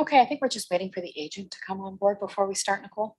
Okay, I think we're just waiting for the agent to come on board before we start, Nicole.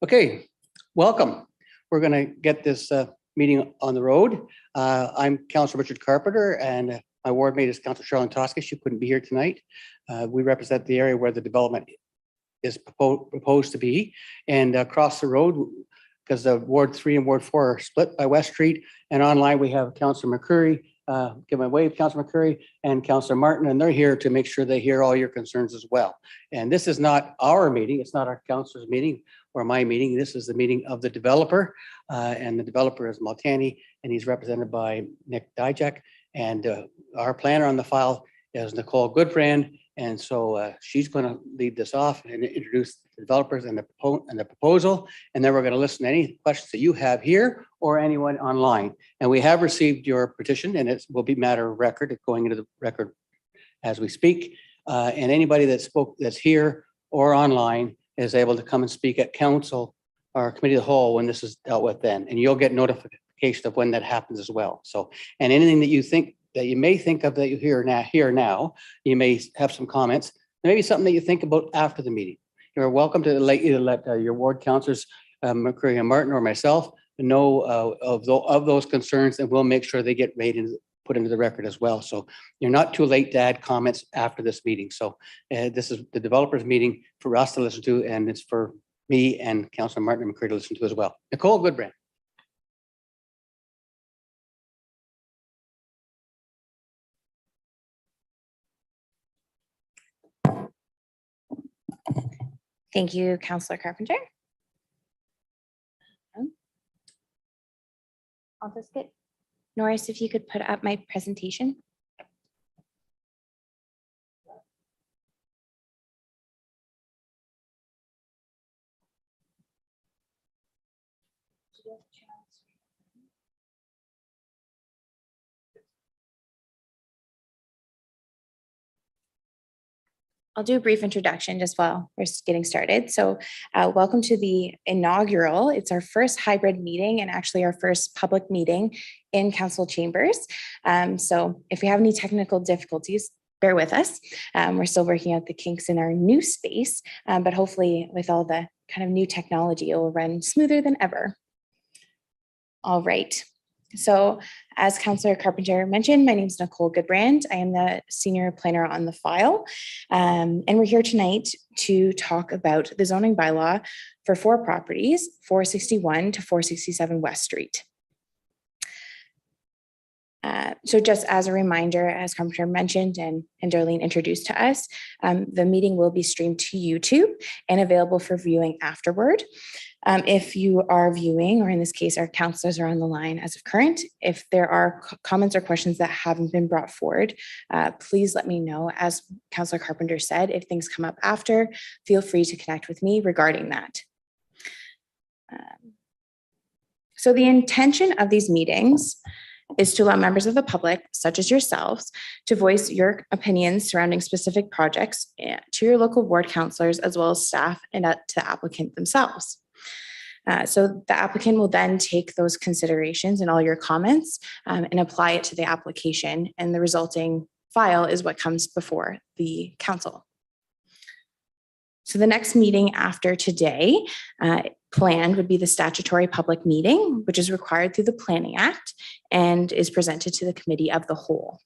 Okay, welcome. We're going to get this meeting on the road. I'm Councillor Richard Carpenter, and my ward mate is Councillor Charlene Tosca. She couldn't be here tonight. We represent the area where the development is proposed to be, and across the road, because the Ward 3 and Ward 4 are split by West Street, and online we have Councillor McCurry. Give my wave, Councillor McCurry and Councillor Martin, and they're here to make sure they hear all your concerns as well. And this is not our meeting. It's not our councillor's meeting or my meeting. This is the meeting of the developer, and the developer is Maltani, and he's represented by Nick Dijak. And our planner on the file is Nicole Goodbrand, and so she's going to lead this off and introduce the developers and the proposal, and then we're going to listen to any questions that you have here or anyone online. And we have received your petition, and it will be matter of record. It's going into the record as we speak. And anybody that's here or online is able to come and speak at council or committee of the whole when this is dealt with then, and you'll get notification of when that happens as well. So, and anything that you think that you may think of that you hear now, you may have some comments, maybe something that you think about after the meeting. You're welcome to let your ward councillors, McCurry and Martin, or myself, know of those concerns, and we'll make sure they get made and put into the record as well. So you're not too late to add comments after this meeting. So this is the developers meeting for us to listen to, and it's for me and Councillor Martin and McCurry to listen to as well. Nicole Goodbrand. Thank you, Councillor Carpenter. I'll just get Norris, if you could put up my presentation. I'll do a brief introduction just while we're getting started. So welcome to the inaugural. It's our first hybrid meeting and actually our first public meeting in council chambers. So if we have any technical difficulties, bear with us. We're still working out the kinks in our new space, but hopefully with all the kind of new technology, it will run smoother than ever. All right. So as Councillor Carpenter mentioned, my name is Nicole Goodbrand. I am the senior planner on the file. And we're here tonight to talk about the zoning bylaw for 4 properties, 461 to 467 West Street. So just as a reminder, as Carpenter mentioned and Darlene introduced to us, the meeting will be streamed to YouTube and available for viewing afterward. If you are viewing, or in this case, our counselors are on the line as of current, if there are comments or questions that haven't been brought forward, please let me know. As Councillor Carpenter said, if things come up after, feel free to connect with me regarding that. So the intention of these meetings is to allow members of the public, such as yourselves, to voice your opinions surrounding specific projects to your local ward councillors, as well as staff and to the applicant themselves. So the applicant will then take those considerations and all your comments and apply it to the application, and the resulting file is what comes before the council. So the next meeting after today planned would be the statutory public meeting, which is required through the Planning Act and is presented to the Committee of the Whole.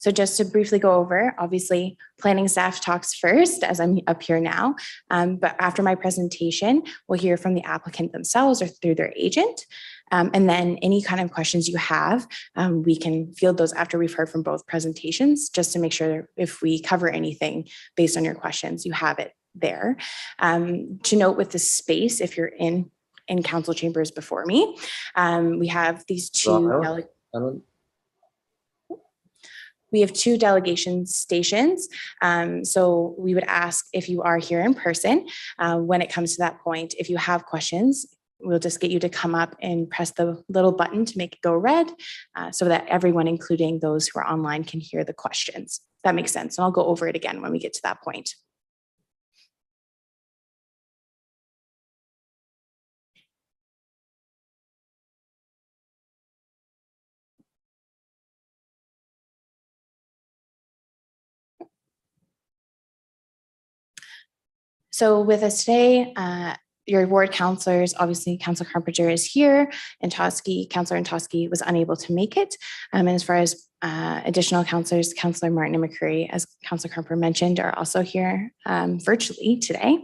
So just to briefly go over, obviously planning staff talks first as I'm up here now, but after my presentation, we'll hear from the applicant themselves or through their agent. And then any kind of questions you have, we can field those after we've heard from both presentations, just to make sure if we cover anything based on your questions, you have it there. To note with the space, if you're in council chambers before me, we have these two We have 2 delegation stations. So we would ask if you are here in person, when it comes to that point, if you have questions, we'll just get you to come up and press the little button to make it go red so that everyone, including those who are online, can hear the questions. That makes sense. And I'll go over it again when we get to that point. So with us today, your ward councillors, obviously Councillor Carpenter is here, and Councillor Antosky was unable to make it. And as far as additional councillors, Councillor Martin and McCurry, as Councillor Carpenter mentioned, are also here virtually today.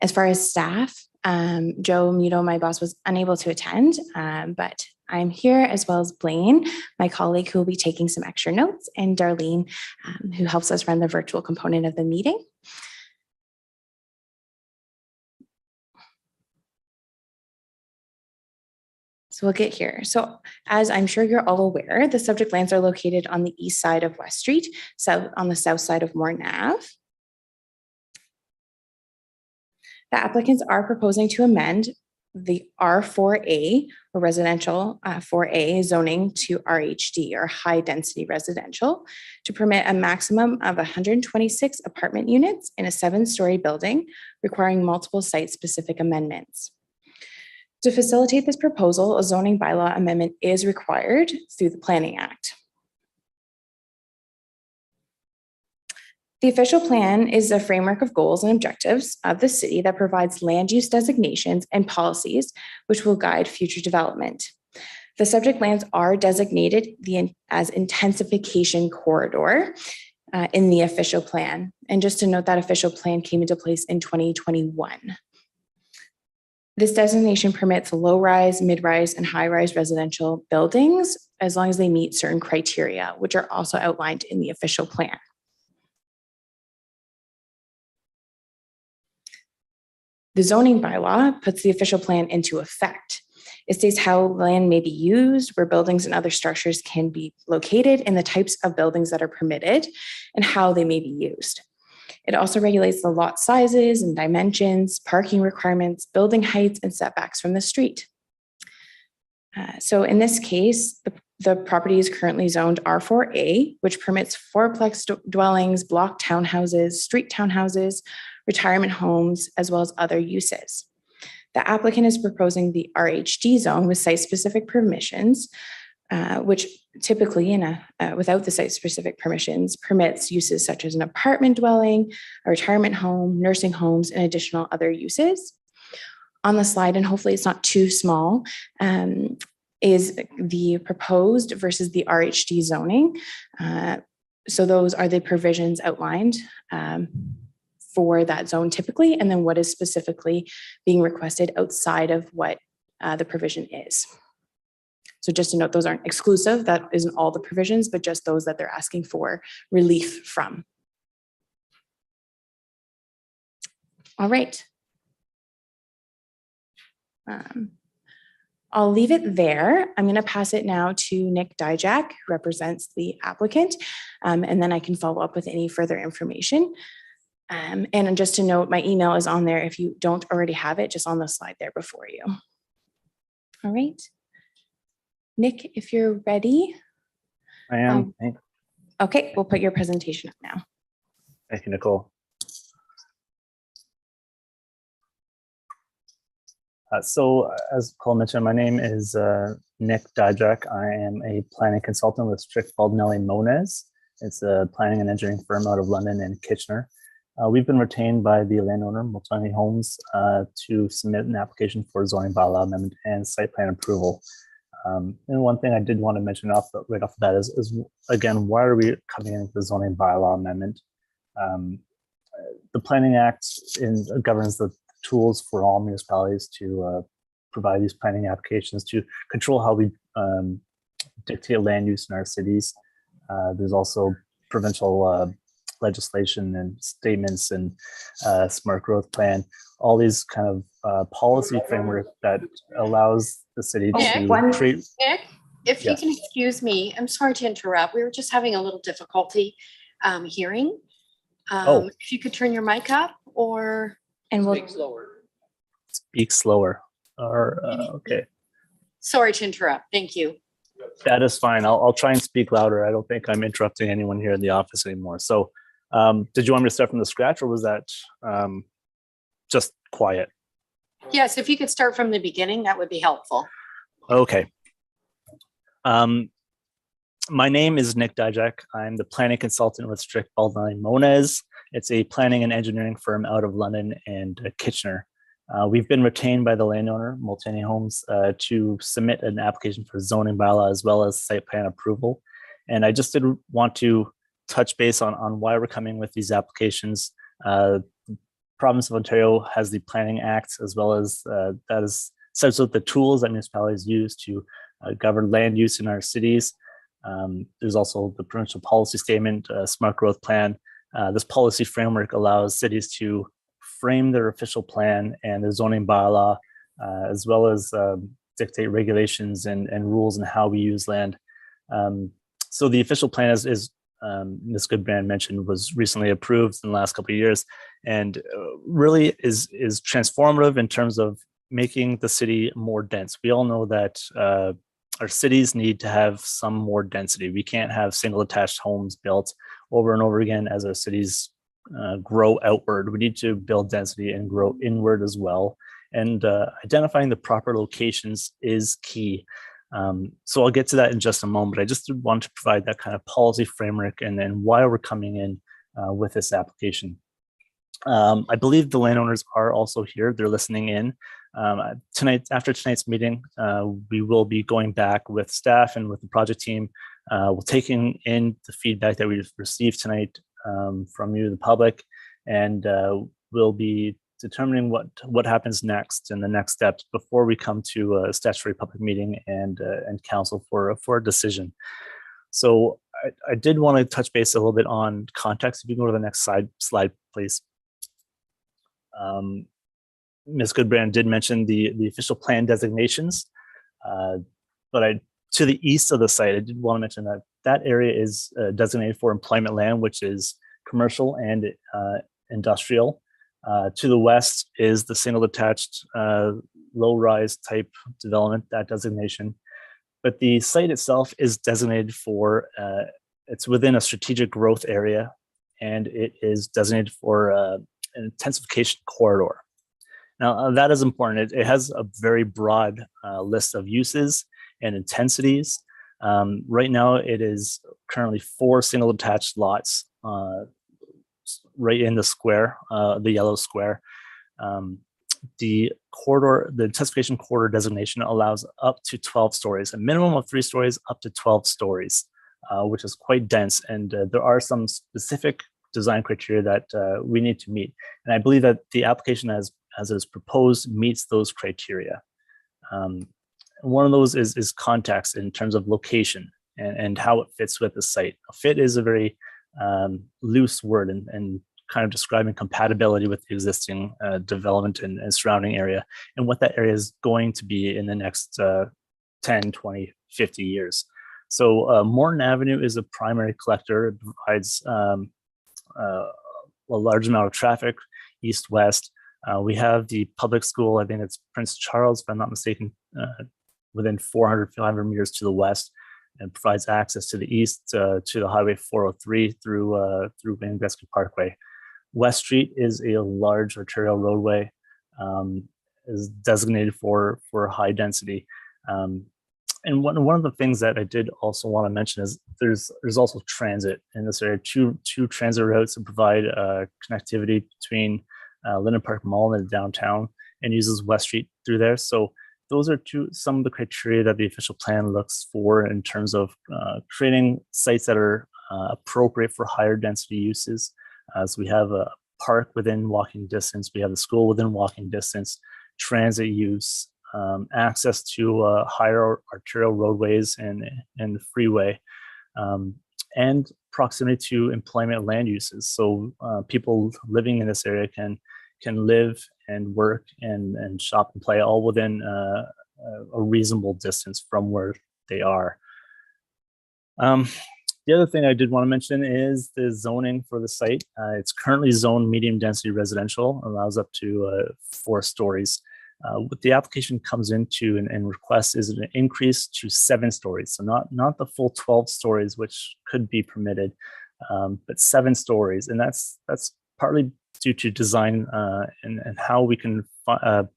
As far as staff, Joe Muto, my boss, was unable to attend, but I'm here, as well as Blaine, my colleague, who will be taking some extra notes, and Darlene, who helps us run the virtual component of the meeting. So we'll get here. So as I'm sure you're all aware, the subject lands are located on the east side of West Street, so on the south side of Moore Ave. The applicants are proposing to amend the R4A, or residential 4A zoning, to RHD, or high density residential, to permit a maximum of 126 apartment units in a 7-story building, requiring multiple site-specific amendments. To facilitate this proposal, a zoning bylaw amendment is required through the Planning Act. The official plan is a framework of goals and objectives of the city that provides land use designations and policies which will guide future development. The subject lands are designated as intensification corridor in the official plan. And just to note, that official plan came into place in 2021. This designation permits low-rise, mid-rise, and high-rise residential buildings as long as they meet certain criteria, which are also outlined in the official plan. The zoning bylaw puts the official plan into effect. It states how land may be used, where buildings and other structures can be located, and the types of buildings that are permitted, and how they may be used. It also regulates the lot sizes and dimensions, parking requirements, building heights, and setbacks from the street. So in this case, the property is currently zoned R4A, which permits fourplex dwellings, block townhouses, street townhouses, retirement homes, as well as other uses. The applicant is proposing the RHD zone with site-specific permissions, which typically without the site-specific permissions permits uses such as an apartment dwelling, a retirement home, nursing homes, and additional other uses. On the slide, and hopefully it's not too small, is the proposed versus the RHD zoning. So those are the provisions outlined for that zone typically, and then what is specifically being requested outside of what the provision is. So just to note, those aren't exclusive. That isn't all the provisions, but just those that they're asking for relief from. All right. I'll leave it there. I'm going to pass it now to Nick Dijak, who represents the applicant, and then I can follow up with any further information. And just to note, my email is on there if you don't already have it, just on the slide there before you. All right. Nick, if you're ready. I am. Okay, we'll put your presentation up now. Thank you, Nicole. So as Cole mentioned, my name is Nick Dijak. I am a planning consultant with Strict Baldinelli Moniz. It's a planning and engineering firm out of London and Kitchener. We've been retained by the landowner, Multani Homes, to submit an application for zoning bylaw amendment and site plan approval. And one thing I did want to mention right off the bat is again, why are we coming in with the zoning bylaw amendment? The Planning Act governs the tools for all municipalities to provide these planning applications to control how we dictate land use in our cities. There's also provincial legislation and statements and smart growth plan, all these kind of policy framework that allows the city to create. Nick, if you can excuse me, I'm sorry to interrupt. We were just having a little difficulty hearing. If you could turn your mic up or. And we'll Speak slower. Or okay. Sorry to interrupt. Thank you. That is fine. I'll try and speak louder. I don't think I'm interrupting anyone here in the office anymore. So did you want me to start from the scratch, or was that just quiet? Yes, if you could start from the beginning, that would be helpful. Okay. My name is Nick Dijak. I'm the planning consultant with Strict Baldinelli Moniz. It's a planning and engineering firm out of London and Kitchener. We've been retained by the landowner, Multani Homes, to submit an application for zoning bylaw as well as site plan approval. And I just did want to touch base on why we're coming with these applications. The province of Ontario has the Planning Act, as well as that is sets out the tools that municipalities use to govern land use in our cities. There's also the provincial policy statement, smart growth plan. This policy framework allows cities to frame their official plan and their zoning bylaw, as well as dictate regulations and rules and how we use land. So the official plan is Ms. Goodbrand mentioned, was recently approved in the last couple of years, and really is transformative in terms of making the city more dense. We all know that our cities need to have some more density. We can't have single attached homes built over and over again as our cities grow outward. We need to build density and grow inward as well. And identifying the proper locations is key. So I'll get to that in just a moment. I just want to provide that kind of policy framework and then why we're coming in with this application. I believe the landowners are also here. They're listening in. Tonight, after tonight's meeting, we will be going back with staff and with the project team. We're taking in the feedback that we've received tonight from you, the public, and we'll be determining what happens next and the next steps before we come to a statutory public meeting and council for a decision. So I did want to touch base a little bit on context. If you can go to the next slide, please. Ms. Goodbrand did mention the official plan designations, but to the east of the site, I did want to mention that area is designated for employment land, which is commercial and industrial. To the west is the single detached low-rise type development, that designation. but the site itself is designated for, it's within a strategic growth area, and it is designated for an intensification corridor. Now, that is important. It has a very broad list of uses and intensities. Right now, it is currently 4 single detached lots right in the square, the yellow square. The corridor, the intensification corridor designation allows up to 12 stories, a minimum of 3 stories, up to 12 stories, which is quite dense. And there are some specific design criteria that we need to meet. And I believe that the application as it is proposed meets those criteria. One of those is context in terms of location and how it fits with the site. Fit is a very loose word and kind of describing compatibility with the existing development and surrounding area and what that area is going to be in the next 10, 20, 50 years. So Morton Avenue is a primary collector. It provides a large amount of traffic east-west. We have the public school, I think it's Prince Charles, if I'm not mistaken, within 400, 500 meters to the west, and provides access to the east to the Highway 403 through Van Gresky Parkway. West Street is a large arterial roadway, is designated for high density. And one of the things that I did also want to mention is there's also transit in this area, two transit routes that provide connectivity between Linden Park Mall and downtown, and uses West Street through there. So those are some of the criteria that the official plan looks for in terms of creating sites that are appropriate for higher density uses. So we have a park within walking distance, we have the school within walking distance, transit use, access to higher arterial roadways and the freeway, and proximity to employment land uses. So people living in this area can live and work and shop and play all within a reasonable distance from where they are. The other thing I did want to mention is the zoning for the site. It's currently zoned medium density residential, allows up to 4 stories. What the application comes into and requests is an increase to 7 stories. So not the full 12 stories, which could be permitted, but 7 stories. And that's partly due to design and how we can how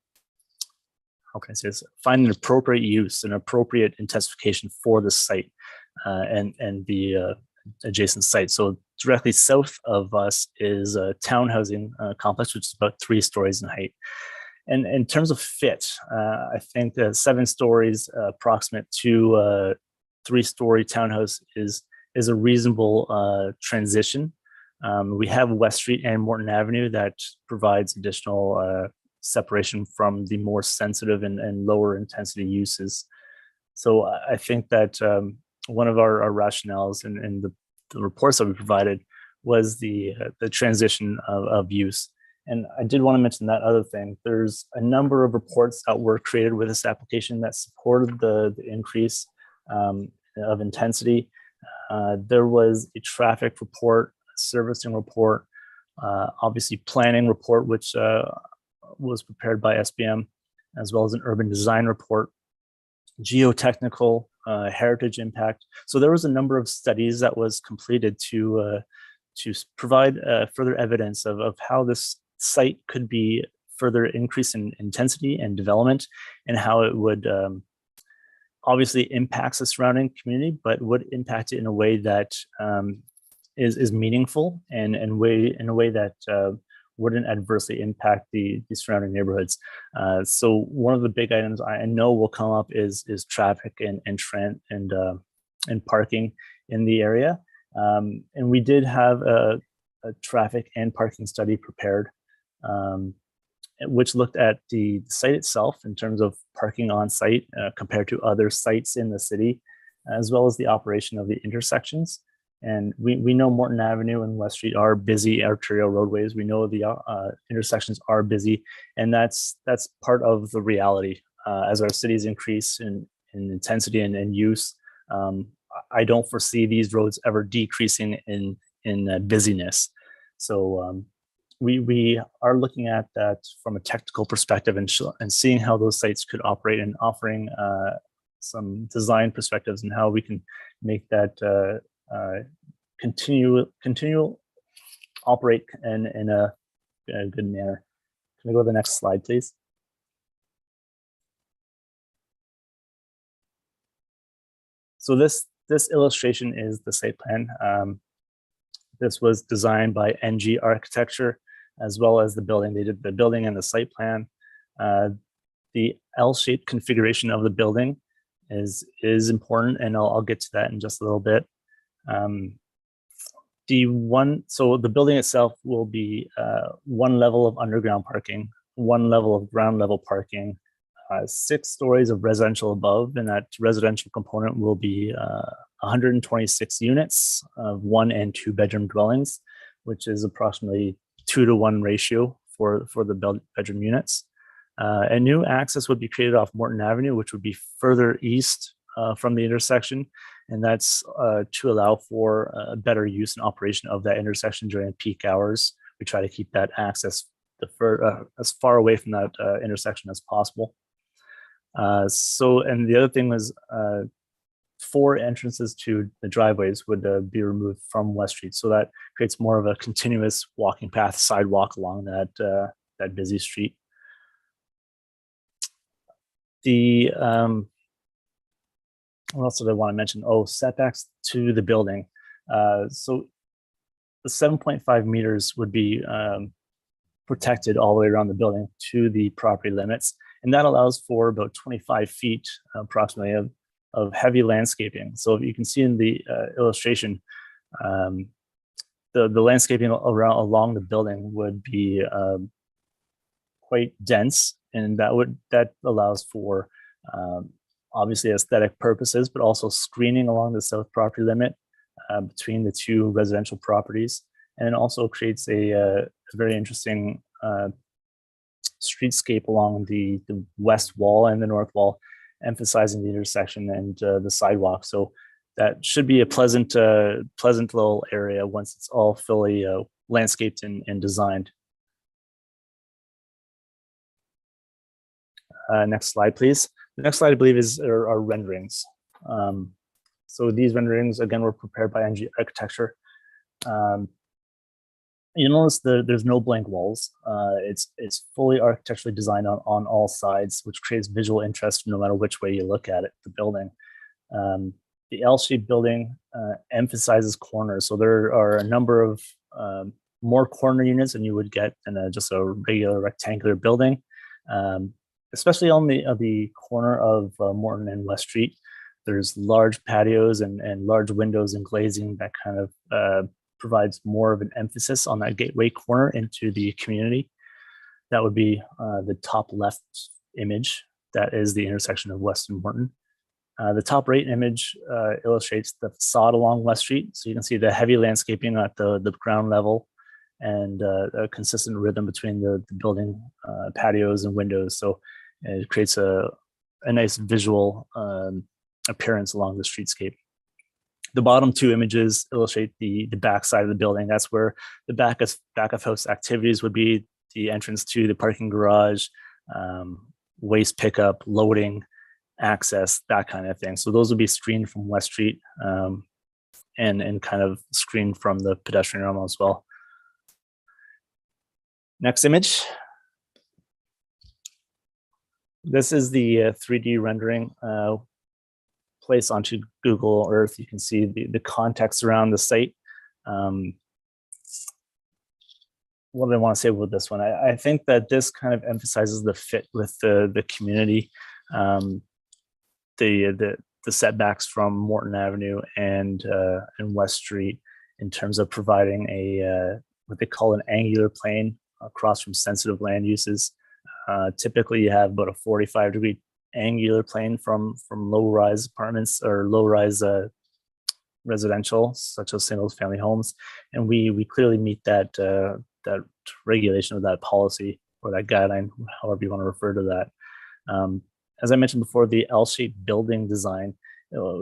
can I say this? Find an appropriate use, an appropriate intensification for the site and the adjacent site. So directly south of us is a townhousing complex, which is about 3 stories in height. And in terms of fit, I think 7 stories approximate to a 3-story townhouse is a reasonable transition. We have West Street and Morton Avenue that provides additional separation from the more sensitive and lower intensity uses. So I think that one of our rationales and the reports that we provided was the transition of use. And I did want to mention that other thing. There's a number of reports that were created with this application that supported the increase of intensity. There was a traffic report, a servicing report, obviously planning report, which was prepared by SBM, as well as an urban design report, geotechnical, heritage impact. So there was a number of studies that was completed to provide further evidence of how this site could be further increase in intensity and development, and how it would obviously impacts the surrounding community, but would impact it in a way that is meaningful and in a way that wouldn't adversely impact the surrounding neighborhoods. So one of the big items I know will come up is traffic and parking in the area. And we did have a traffic and parking study prepared, which looked at the site itself in terms of parking on site compared to other sites in the city, as well as the operation of the intersections. And we know Morton Avenue and West Street are busy arterial roadways. We know the intersections are busy, and that's part of the reality. As our cities increase in intensity and use, I don't foresee these roads ever decreasing in busyness. So we are looking at that from a technical perspective and seeing how those sites could operate and offering some design perspectives and how we can make that continue operate in a good manner. Can we go to the next slide, please? So this illustration is the site plan. This was designed by NG Architecture, as well as the building. They did the building and the site plan. The L-shaped configuration of the building is important, and I'll get to that in just a little bit. So the building itself will be one level of underground parking, one level of ground level parking, 6 stories of residential above, and that residential component will be 126 units of 1 and 2 bedroom dwellings, which is approximately 2-to-1 ratio for the bedroom units. A new access would be created off Morton Avenue, which would be further east from the intersection, and that's to allow for a better use and operation of that intersection during peak hours. We try to keep that access as far away from that intersection as possible. And the other thing was 4 entrances to the driveways would be removed from West Street. So that creates more of a continuous walking path, sidewalk along that busy street. What else did I want to mention? Oh, setbacks to the building. So the 7.5 meters would be protected all the way around the building to the property limits. And that allows for about 25 feet approximately of heavy landscaping. So if you can see in the illustration, the landscaping along the building would be quite dense, and that allows for obviously aesthetic purposes, but also screening along the south property limit between the 2 residential properties, and it also creates a very interesting streetscape along the west wall and the north wall, emphasizing the intersection and the sidewalk. So that should be a pleasant little area once it's all fully landscaped and designed. Next slide, please. The next slide, I believe, are renderings. So these renderings, again, were prepared by NG Architecture. You notice there's no blank walls. It's fully architecturally designed on all sides, which creates visual interest no matter which way you look at it, the building. The L-shaped building emphasizes corners. So there are a number of more corner units than you would get in just a regular rectangular building. Especially on the corner of Morton and West Street, there's large patios and large windows and glazing that kind of provides more of an emphasis on that gateway corner into the community. That would be the top left image. That is the intersection of West and Morton. The top right image illustrates the facade along West Street. So you can see the heavy landscaping at the ground level and a consistent rhythm between the building patios and windows. So it creates a nice visual appearance along the streetscape. The bottom 2 images illustrate the back side of the building. That's where the back of house activities would be, the entrance to the parking garage, waste pickup, loading, access, that kind of thing. So those would be screened from West Street and kind of screened from the pedestrian realm as well. Next image. This is the 3D rendering placed onto Google Earth. You can see the context around the site. What do I want to say about this one? I think that this kind of emphasizes the fit with the community, the setbacks from Morton Avenue and West Street in terms of providing what they call an angular plane across from sensitive land uses. Typically, you have about a 45-degree angular plane from low-rise apartments or low-rise residential, such as single-family homes, and we clearly meet that regulation of that policy or that guideline, however you want to refer to that. As I mentioned before, the L-shaped building design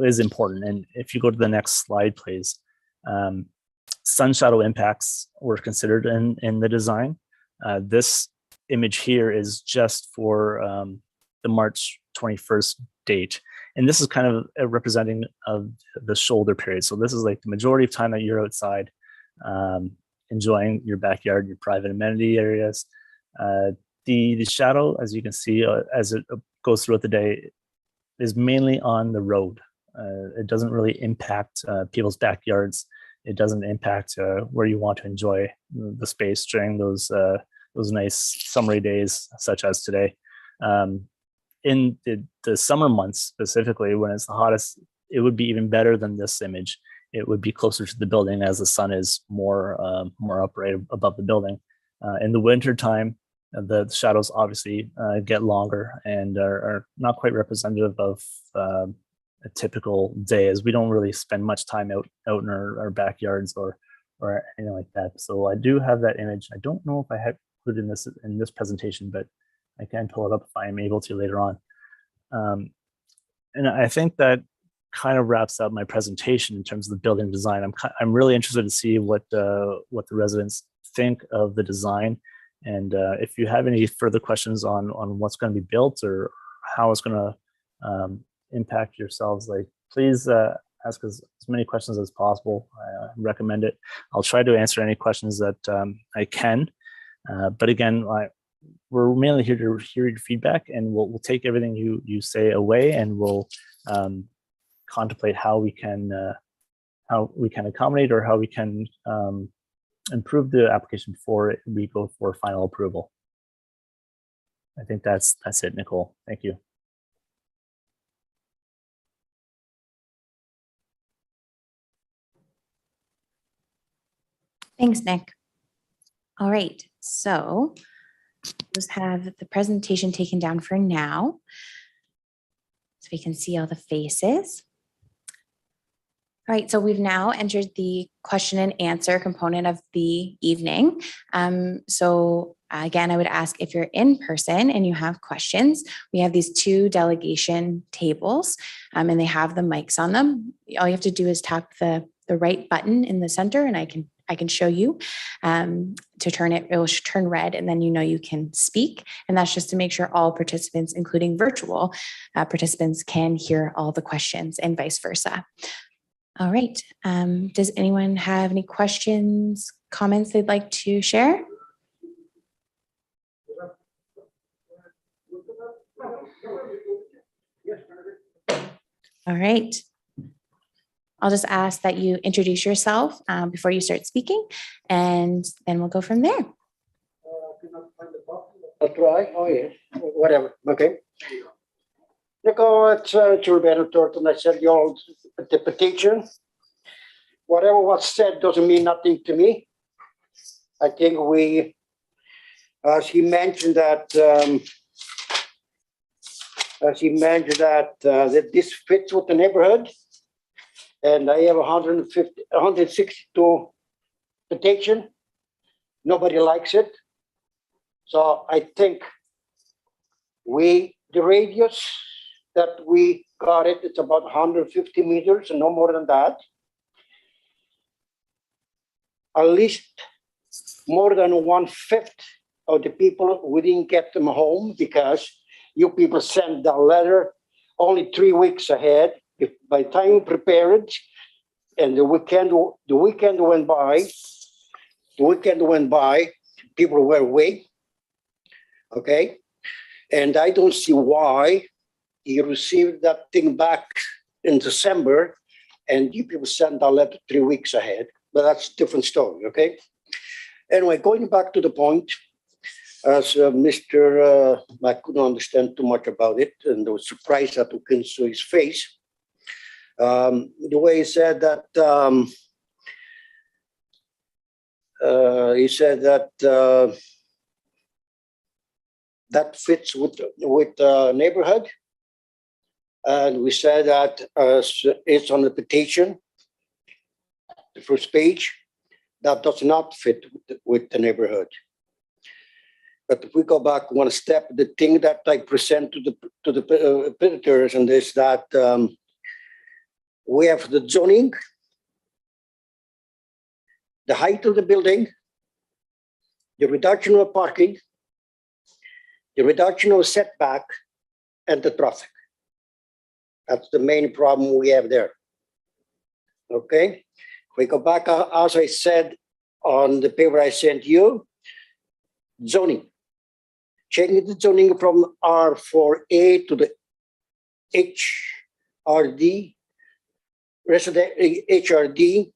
is important, and if you go to the next slide, please. Sun shadow impacts were considered in the design. This image here is just for the March 21st date. And this is kind of a representing of the shoulder period. So this is like the majority of time that you're outside enjoying your backyard, your private amenity areas. The shadow, as you can see, as it goes throughout the day, is mainly on the road. It doesn't really impact people's backyards. It doesn't impact where you want to enjoy the space during those nice summery days, such as today. In the summer months specifically, when it's the hottest, it would be even better than this image. It would be closer to the building as the sun is more upright above the building. In the winter time, the shadows obviously get longer and are not quite representative of a typical day, as we don't really spend much time out in our backyards or anything like that. So I do have that image. I don't know if I have put in this presentation, but I can pull it up if I am able to later on. And I think that kind of wraps up my presentation in terms of the building design. I'm really interested to see what the residents think of the design. And if you have any further questions on what's going to be built or how it's going to impact yourselves, like please ask as many questions as possible. I recommend it. I'll try to answer any questions that I can. But again, we're mainly here to hear your feedback, and we'll take everything you say away, and we'll contemplate how we can accommodate or how we can improve the application before we go for final approval. I think that's it, Nicole. Thank you. Thanks, Nick. All right, so let's have the presentation taken down for now, so we can see all the faces. All right, so we've now entered the question and answer component of the evening. Again, I would ask if you're in person and you have questions, we have these two delegation tables and they have the mics on them. All you have to do is tap the right button in the center, and I can show you to turn it. It will turn red, and then you can speak. And that's just to make sure all participants, including virtual participants, can hear all the questions and vice versa. All right. Does anyone have any questions, comments they'd like to share? All right. I'll just ask that you introduce yourself before you start speaking, and then we'll go from there. I'll try. Oh, yeah. Whatever. Okay. Nico, it's Gilberto Thornton. I said the petition. Whatever was said doesn't mean nothing to me. I think as he mentioned that this fits with the neighborhood. And I have 162 petition. Nobody likes it. So I think the radius that we got it's about 150 meters and no more than that. At least more than 1/5 of the people, we didn't get them home because you people sent the letter only 3 weeks ahead. If by the time you prepared and the weekend went by, people were away. Okay. And I don't see why you received that thing back in December and you people sent a letter 3 weeks ahead. But that's a different story. Okay. Anyway, going back to the point, as Mr. I couldn't understand too much about it, and I was surprised that we couldn't see his face. The way he said that that fits with the neighborhood, and we said that it's on the petition, the first page, that does not fit with the neighborhood. But if we go back one step, the thing that I present to the visitors and is that we have the zoning, the height of the building, the reduction of parking, the reduction of setback, and the traffic. That's the main problem we have there. Okay, we go back, as I said on the paper I sent you, zoning. Changing the zoning from R4A to the HRD, resident HRD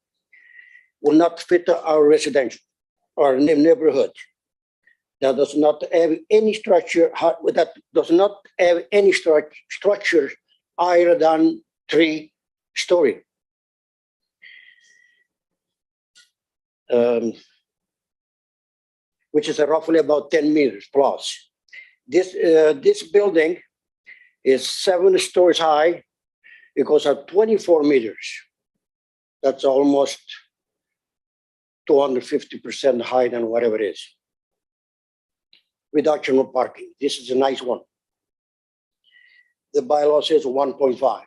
will not fit our residential or neighborhood. That does not have any structure, that does not have any structure higher than 3-story. Which is roughly about 10 meters plus. This building is 7 stories high. It goes up 24 meters. That's almost 250% higher than whatever it is. Reduction of parking. This is a nice one. The bylaw says 1.5.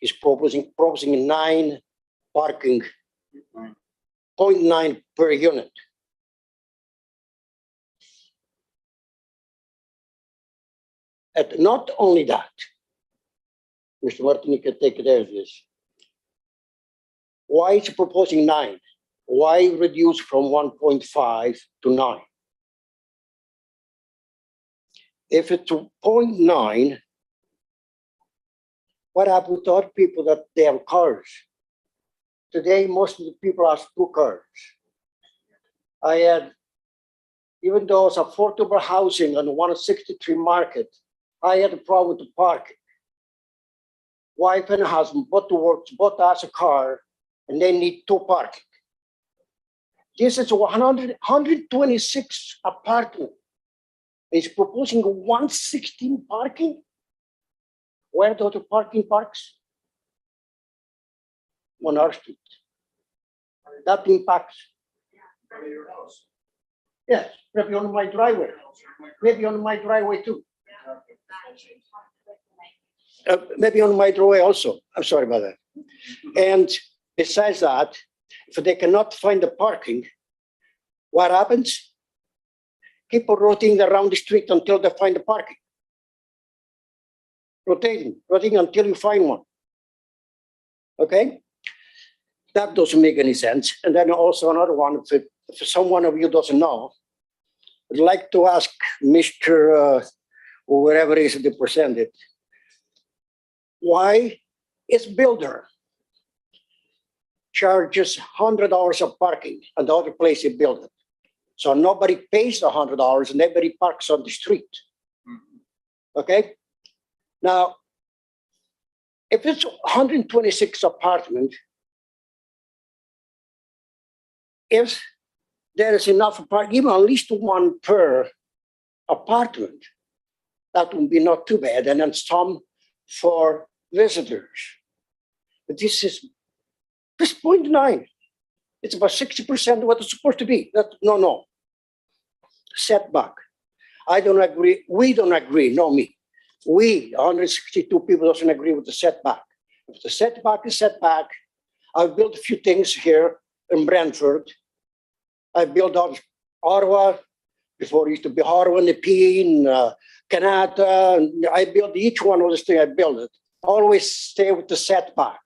It's proposing 9 parking, 0.9 per unit. And not only that, Mr. Martin, you can take it as is. Why is he proposing 9? Why reduce from 1.5 to 9? If it's 0.9, what happens to other people that they have cars? Today, most of the people have 2 cars. I had, even though it's affordable housing on the 163 market, I had a problem with the parking. Wife and husband both has a car, and they need 2 parking. This is 126 apartment. He's proposing 116 parking. Where do the parking parks? On our street. That impacts. Your house. Yes, maybe on my driveway. Maybe on my driveway too. Maybe on my driveway also. I'm sorry about that. And besides that, if they cannot find the parking, what happens? People rotating around the street until they find the parking. Rotating until you find one. Okay? That doesn't make any sense. And then also another one, if someone of you doesn't know, I'd like to ask Mr. Or wherever it is they presented, why is builder charges $100 of parking and the other place he built it? So nobody pays $100 and everybody parks on the street. Okay? Now, if it's 126 apartment, if there is enough parking, even at least 1 per apartment, that would be not too bad. And then some for visitors. But this is 0.9. It's about 60% of what it's supposed to be. No. Setback. I don't agree. We don't agree, no me. We, 162 people, doesn't agree with the setback. If the setback is setback, I've built a few things here in Brantford. I built out Ottawa, before it used to be Ottawa, Nepean, Canada. I built each one of those things, I built it. Always stay with the setback.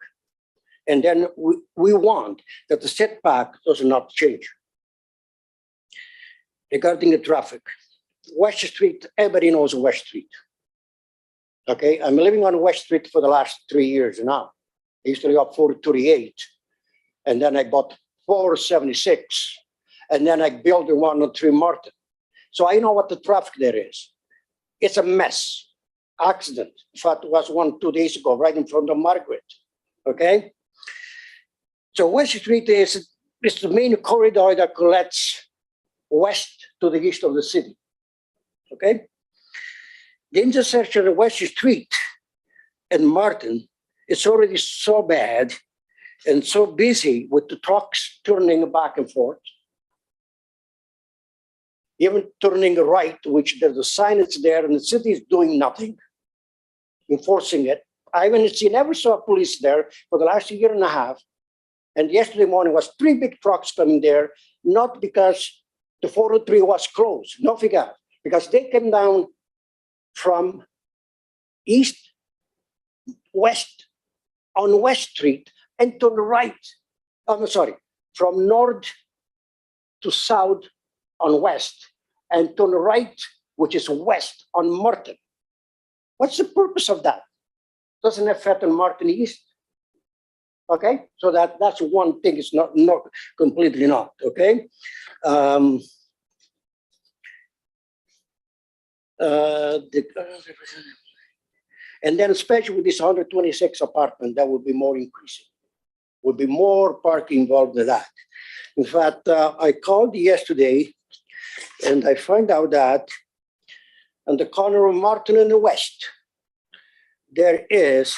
And then we want that the setback does not change. Regarding the traffic, West Street, everybody knows West Street. Okay, I'm living on West Street for the last 3 years now. I used to live up 438, and then I bought 476, and then I built the 103 Martin. So I know what the traffic there is. It's a mess. Accident. In fact, it was one 2 days ago, right in front of Margaret. Okay? So West Street is the main corridor that connects west to the east of the city. Okay? The intersection of West Street and Martin is already so bad and so busy with the trucks turning back and forth. Even turning right, which there's a sign that's there and the city is doing nothing, enforcing it. I haven't seen ever saw police there for the last year and a half. And yesterday morning was 3 big trucks coming there, not because the 403 was closed, no figure, because they came down from east, west, on West Street, and turn right. Oh, no, sorry, from north to south on West, and turn right, which is west on Martin. What's the purpose of that? Doesn't affect on Martin East. Okay, so that's one thing. It's not completely not. Okay. And then especially with this 126 apartment, that would be more increasing. Would be more parking involved in that. In fact, I called yesterday and I find out that on the corner of Martin and the West, there is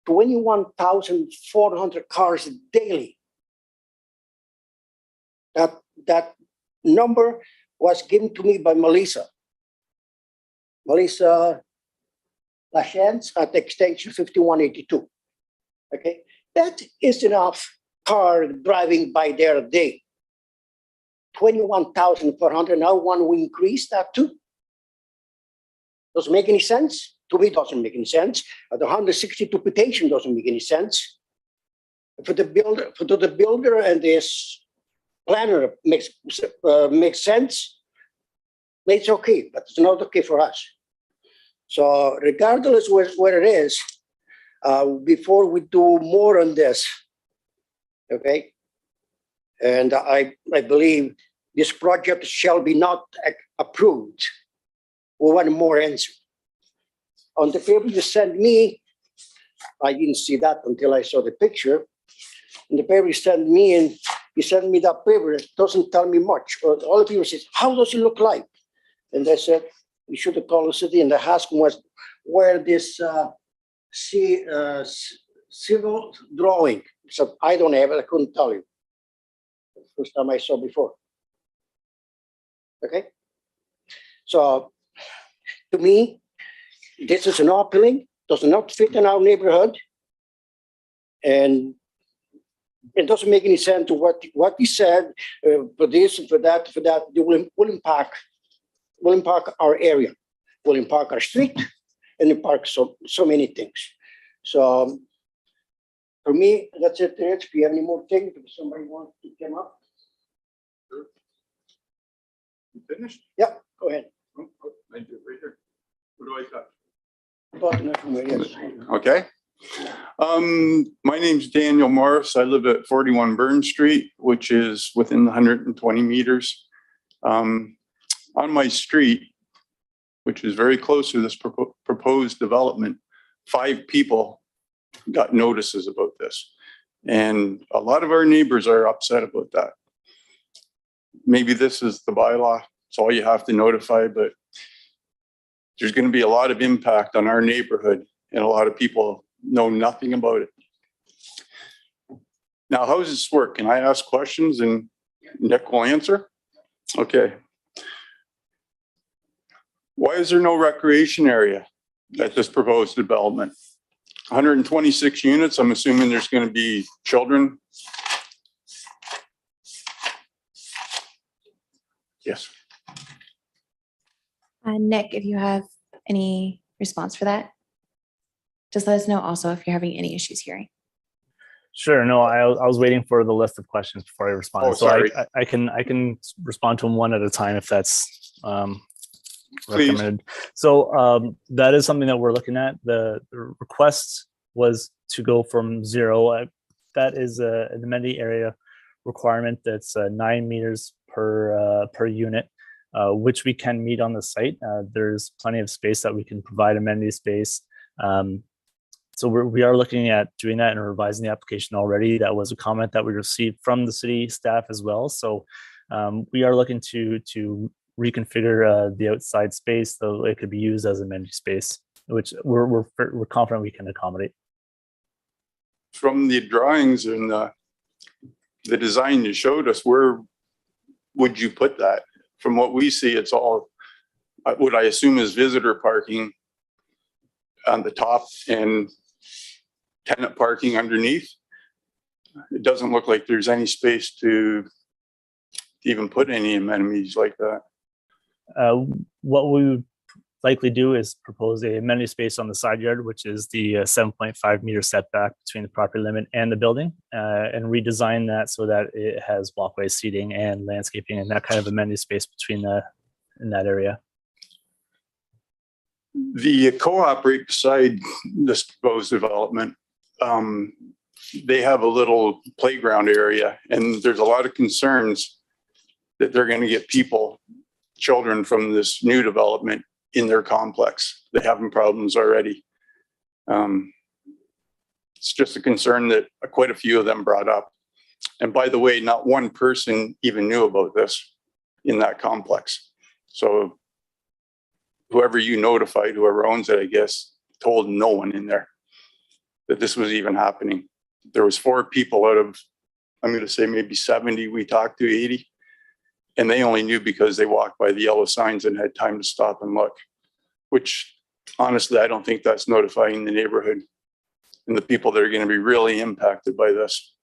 21,400 cars daily. That number was given to me by Melissa Lachance at extension 5182. Okay, that is enough car driving by there a day. 21,400. Now want to increase that too? Doesn't make any sense. To me, it doesn't make any sense. The 162 petition doesn't make any sense. For the builder and this planner makes sense. It's okay, but it's not okay for us. So regardless where it is, before we do more on this, okay, and I believe this project shall be not approved. We want more answer. On the paper you sent me, I didn't see that until I saw the picture. In the paper you sent me, and you sent me that paper, it doesn't tell me much. All the people said, how does it look like? And I said, you should have called the city, and the ask was where this civil drawing. So I don't have it, I couldn't tell you. The first time I saw before. Okay? So to me, this is an appealing, does not fit in our neighborhood, and it doesn't make any sense to what he said for this and for that. It will impact our area, will impact our street, and impact so many things. So for me, that's it. Rich, if you have any more things, if somebody wants to come up. Sure. You finished? Yeah, go ahead. Oh, I do right here. What do I touch? Yes. Okay. My name's Daniel Morris. I live at 41 Burn Street, which is within 120 meters. On my street, which is very close to this proposed development, 5 people got notices about this. And a lot of our neighbors are upset about that. Maybe this is the bylaw. It's all you have to notify, but there's going to be a lot of impact on our neighborhood, and a lot of people know nothing about it. Now, how does this work? Can I ask questions and Nick will answer? Okay. Why is there no recreation area at this proposed development? 126 units, I'm assuming there's going to be children. Yes. Nick, if you have any response for that, just let us know also if you're having any issues hearing. Sure. No, I was waiting for the list of questions before I respond. Oh, sorry. So I can respond to them one at a time if that's recommended. So that is something that we're looking at. The request was to go from 0. That is an amenity area requirement that's 9 meters per unit, which we can meet on the site. There's plenty of space that we can provide amenity space. So we are looking at doing that and revising the application already. That was a comment that we received from the city staff as well. So we are looking to reconfigure the outside space so it could be used as amenity space, which we're confident we can accommodate. From the drawings and the design you showed us, where would you put that? From what we see, it's all what I assume is visitor parking on the top and tenant parking underneath. It doesn't look like there's any space to even put any amenities like that. What we would likely do is propose a amenity space on the side yard, which is the 7.5 meter setback between the property limit and the building, and redesign that so that it has walkway seating and landscaping and that kind of amenity space between in that area. The co-op right beside this proposed development, they have a little playground area, and there's a lot of concerns that they're going to get children from this new development in their complex. They're having problems already. It's just a concern that quite a few of them brought up. And by the way, not one person even knew about this in that complex. So whoever you notified, whoever owns it, I guess, told no one in there that this was even happening. There was 4 people out of, I'm going to say maybe 70 we talked to, 80. And they only knew because they walked by the yellow signs and had time to stop and look, which honestly, I don't think that's notifying the neighborhood and the people that are going to be really impacted by this.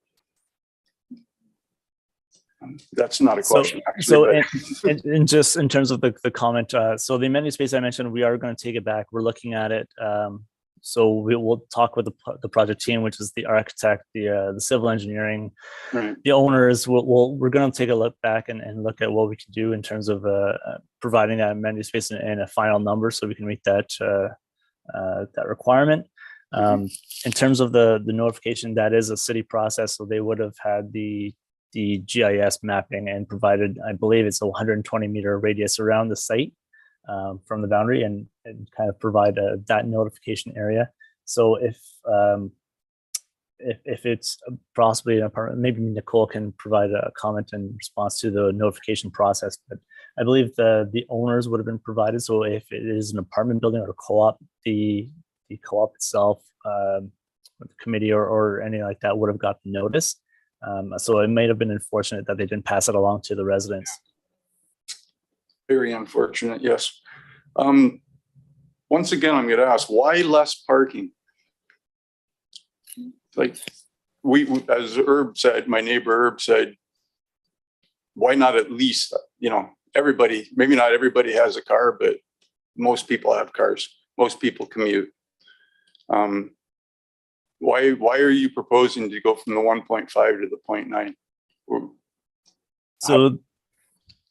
That's not a question. And just in terms of the comment, so the amenity space I mentioned, we are going to take it back. We're looking at it. So we will talk with the project team, which is the architect, the civil engineering, Right. the owners. We're going to take a look back and look at what we can do in terms of providing that amenity space and a final number, so we can meet that requirement. In terms of the notification, that is a city process, so they would have had the GIS mapping and provided, I believe it's a 120 meter radius around the site from the boundary, and kind of provide that notification area. So if it's possibly an apartment, maybe Nicole can provide a comment in response to the notification process, but I believe the owners would have been provided. So if it is an apartment building or a co-op, the co-op itself, the committee or anything like that would have got the notice. So it might have been unfortunate that they didn't pass it along to the residents. Very unfortunate, yes. Once again, I'm going to ask, why less parking? Like as Herb said, my neighbor Herb said, why not at least, everybody, maybe not everybody has a car, but most people have cars. Most people commute. Why are you proposing to go from the 1.5 to the 0.9? So,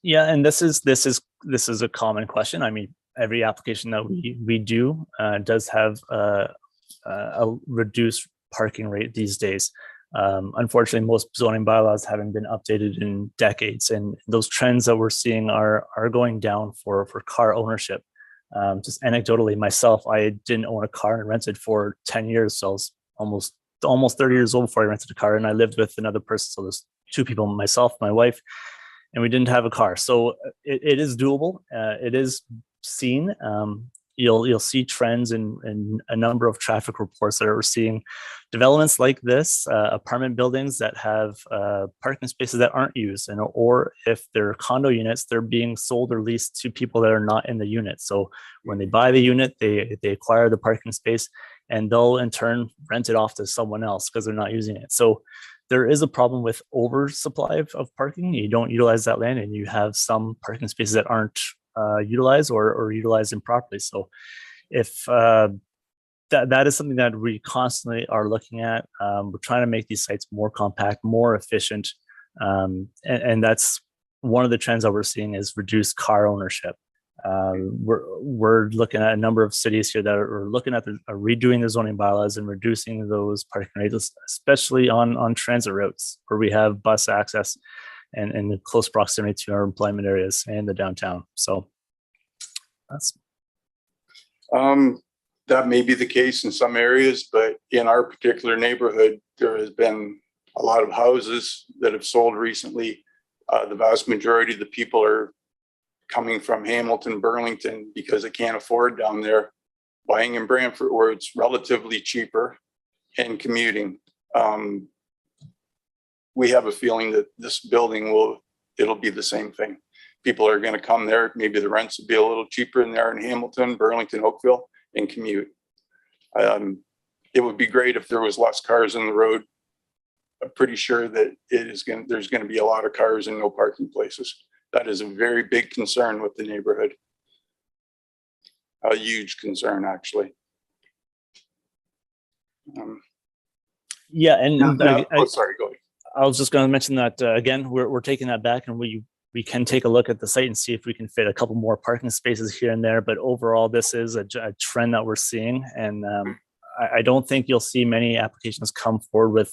yeah, and this is a common question. I mean, every application that we do does have a reduced parking rate these days. Unfortunately, most zoning bylaws haven't been updated in decades, and those trends that we're seeing are going down for car ownership. Just anecdotally, myself, I didn't own a car and rented for 10 years, so I was almost 30 years old before I rented a car, and I lived with another person. So there's 2 people, myself, my wife, and we didn't have a car. So it is doable. It is seen. You'll see trends in a number of traffic reports that are seeing developments like this, apartment buildings that have parking spaces that aren't used, or if they're condo units, they're being sold or leased to people that are not in the unit. So when they buy the unit, they acquire the parking space, and they'll in turn rent it off to someone else because they're not using it. So there is a problem with oversupply of parking. You don't utilize that land, and you have some parking spaces that aren't utilized or utilized improperly. So if that is something that we constantly are looking at, we're trying to make these sites more compact, more efficient, and that's one of the trends that we're seeing is reduced car ownership. We're looking at a number of cities here that are looking at redoing the zoning bylaws and reducing those parking rates, especially on transit routes where we have bus access and in close proximity to our employment areas and the downtown. So that's that may be the case in some areas, but in our particular neighborhood, there has been a lot of houses that have sold recently. The vast majority of the people are coming from Hamilton, Burlington, because they can't afford down there, buying in Brantford where it's relatively cheaper, and commuting. We have a feeling that this building it'll be the same thing. People are going to come there. Maybe the rents will be a little cheaper than they are in Hamilton, Burlington, Oakville, and commute. It would be great if there was less cars on the road. I'm pretty sure that there's going to be a lot of cars and no parking places. That is a very big concern with the neighborhood. a huge concern, actually. Yeah, and Sorry, go ahead. I was just going to mention that again, we're taking that back, and we can take a look at the site and see if we can fit a couple more parking spaces here and there. But overall, this is a trend that we're seeing, and I don't think you'll see many applications come forward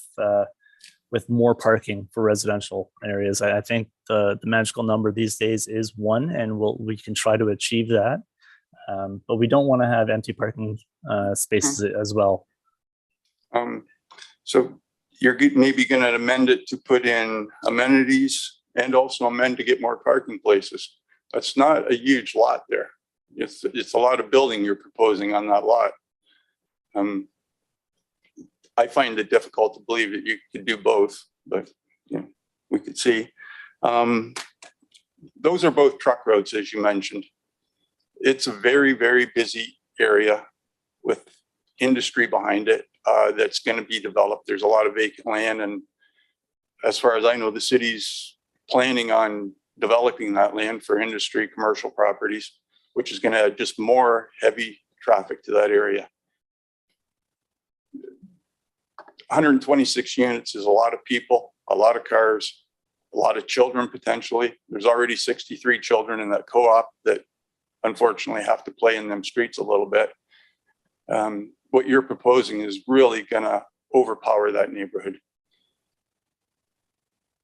with more parking for residential areas. I think the magical number these days is 1, and we can try to achieve that. But we don't want to have empty parking spaces as well. So you're maybe going to amend it to put in amenities and also amend to get more parking places. That's not a huge lot there. It's a lot of building you're proposing on that lot. I find it difficult to believe that you could do both, but you know, we could see. Those are both truck roads, as you mentioned. It's a very, very busy area with industry behind it that's going to be developed. There's a lot of vacant land, and as far as I know, the city's planning on developing that land for industry, commercial properties, which is going to add just more heavy traffic to that area. 126 units is a lot of people, a lot of cars, a lot of children potentially. There's already 63 children in that co-op that unfortunately have to play in them streets a little bit. What you're proposing is really gonna overpower that neighborhood.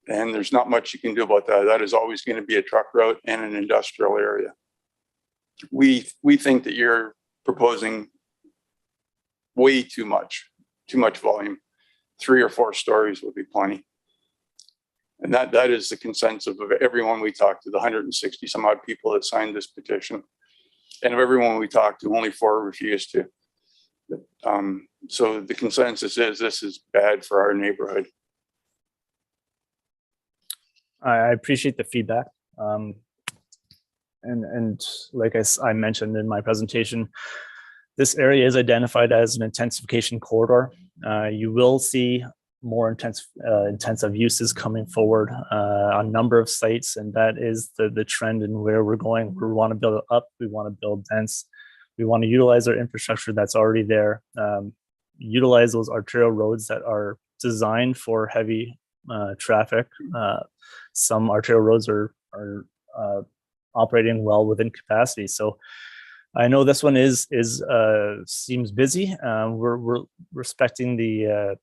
And there's not much you can do about that. That is always going to be a truck route and an industrial area. We think that you're proposing way too much volume. 3 or 4 stories would be plenty. And that is the consensus of everyone we talked to, the 160 some odd people that signed this petition. And of everyone we talked to, only 4 refused to. So the consensus is this is bad for our neighborhood. I appreciate the feedback. And like I mentioned in my presentation, this area is identified as an intensification corridor. You will see more intensive uses coming forward on a number of sites, and that is the trend in where we're going. We want to build up, we want to build dense, we want to utilize our infrastructure that's already there, utilize those arterial roads that are designed for heavy traffic. Some arterial roads are operating well within capacity. So I know this one seems busy. We're respecting the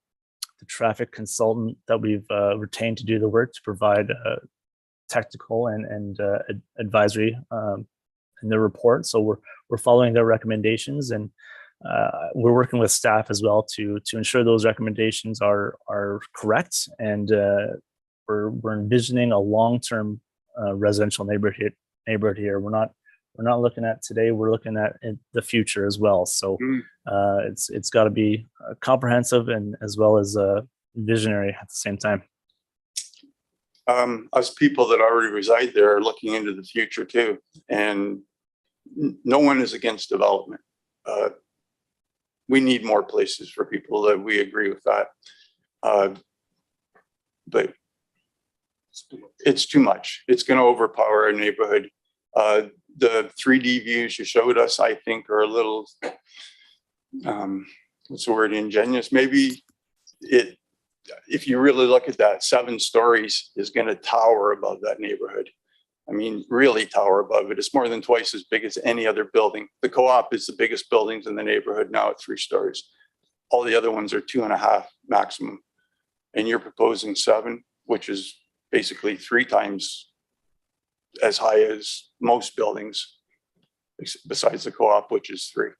traffic consultant that we've retained to do the work to provide technical and advisory in the report. So we're following their recommendations, and we're working with staff as well to ensure those recommendations are correct. And we're envisioning a long-term residential neighborhood here. We're not looking at today, we're looking at in the future as well. So it's got to be comprehensive and as well as visionary at the same time. Us people that already reside there are looking into the future too, and no one is against development. We need more places for people, that we agree with that. But it's too much. It's going to overpower our neighborhood. The 3D views you showed us, I think, are a little, what's the word, ingenious. Maybe if you really look at that, 7 stories is going to tower above that neighborhood. I mean, really tower above it. It's more than twice as big as any other building. The co-op is the biggest buildings in the neighborhood now at 3 stories. All the other ones are 2.5 maximum. And you're proposing 7, which is basically 3 times as high as most buildings besides the co-op, which is 3.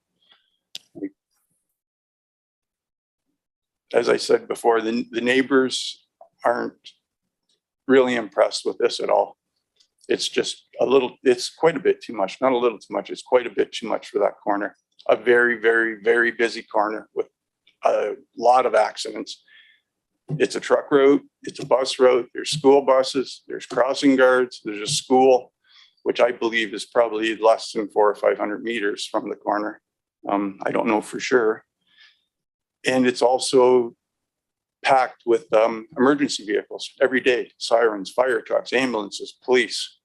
As I said before, the neighbors aren't really impressed with this at all. It's just it's quite a bit too much, not a little too much. It's quite a bit too much for that corner. A very, very, very busy corner with a lot of accidents. It's a truck route, it's a bus route, there's school buses, there's crossing guards, there's a school, which I believe is probably less than 400 or 500 meters from the corner. I don't know for sure. And it's also packed with emergency vehicles every day, sirens, fire trucks, ambulances, police.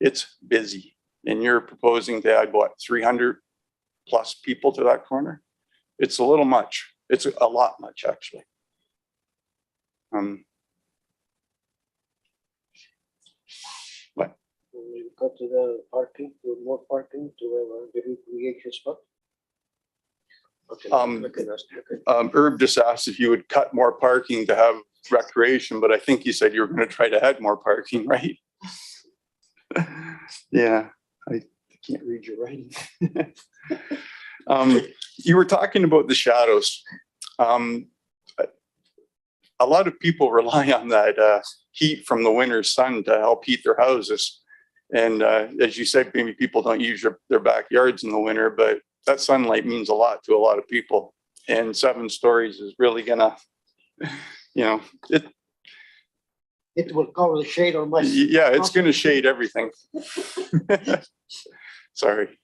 It's busy. And you're proposing to add what, 300 plus people to that corner. It's a little much. It's a lot much, actually. What? We go to the parking, to more parking, to the recreation spot. Okay. Herb just asked if you would cut more parking to have recreation, but I think you said you were going to try to add more parking, right? Yeah, I can't read your writing. You were talking about the shadows. A lot of people rely on that heat from the winter sun to help heat their houses. And as you said, maybe people don't use their backyards in the winter, but that sunlight means a lot to a lot of people. And 7 stories is really gonna, It will cover the shade on my. yeah, it's gonna shade everything. Sorry.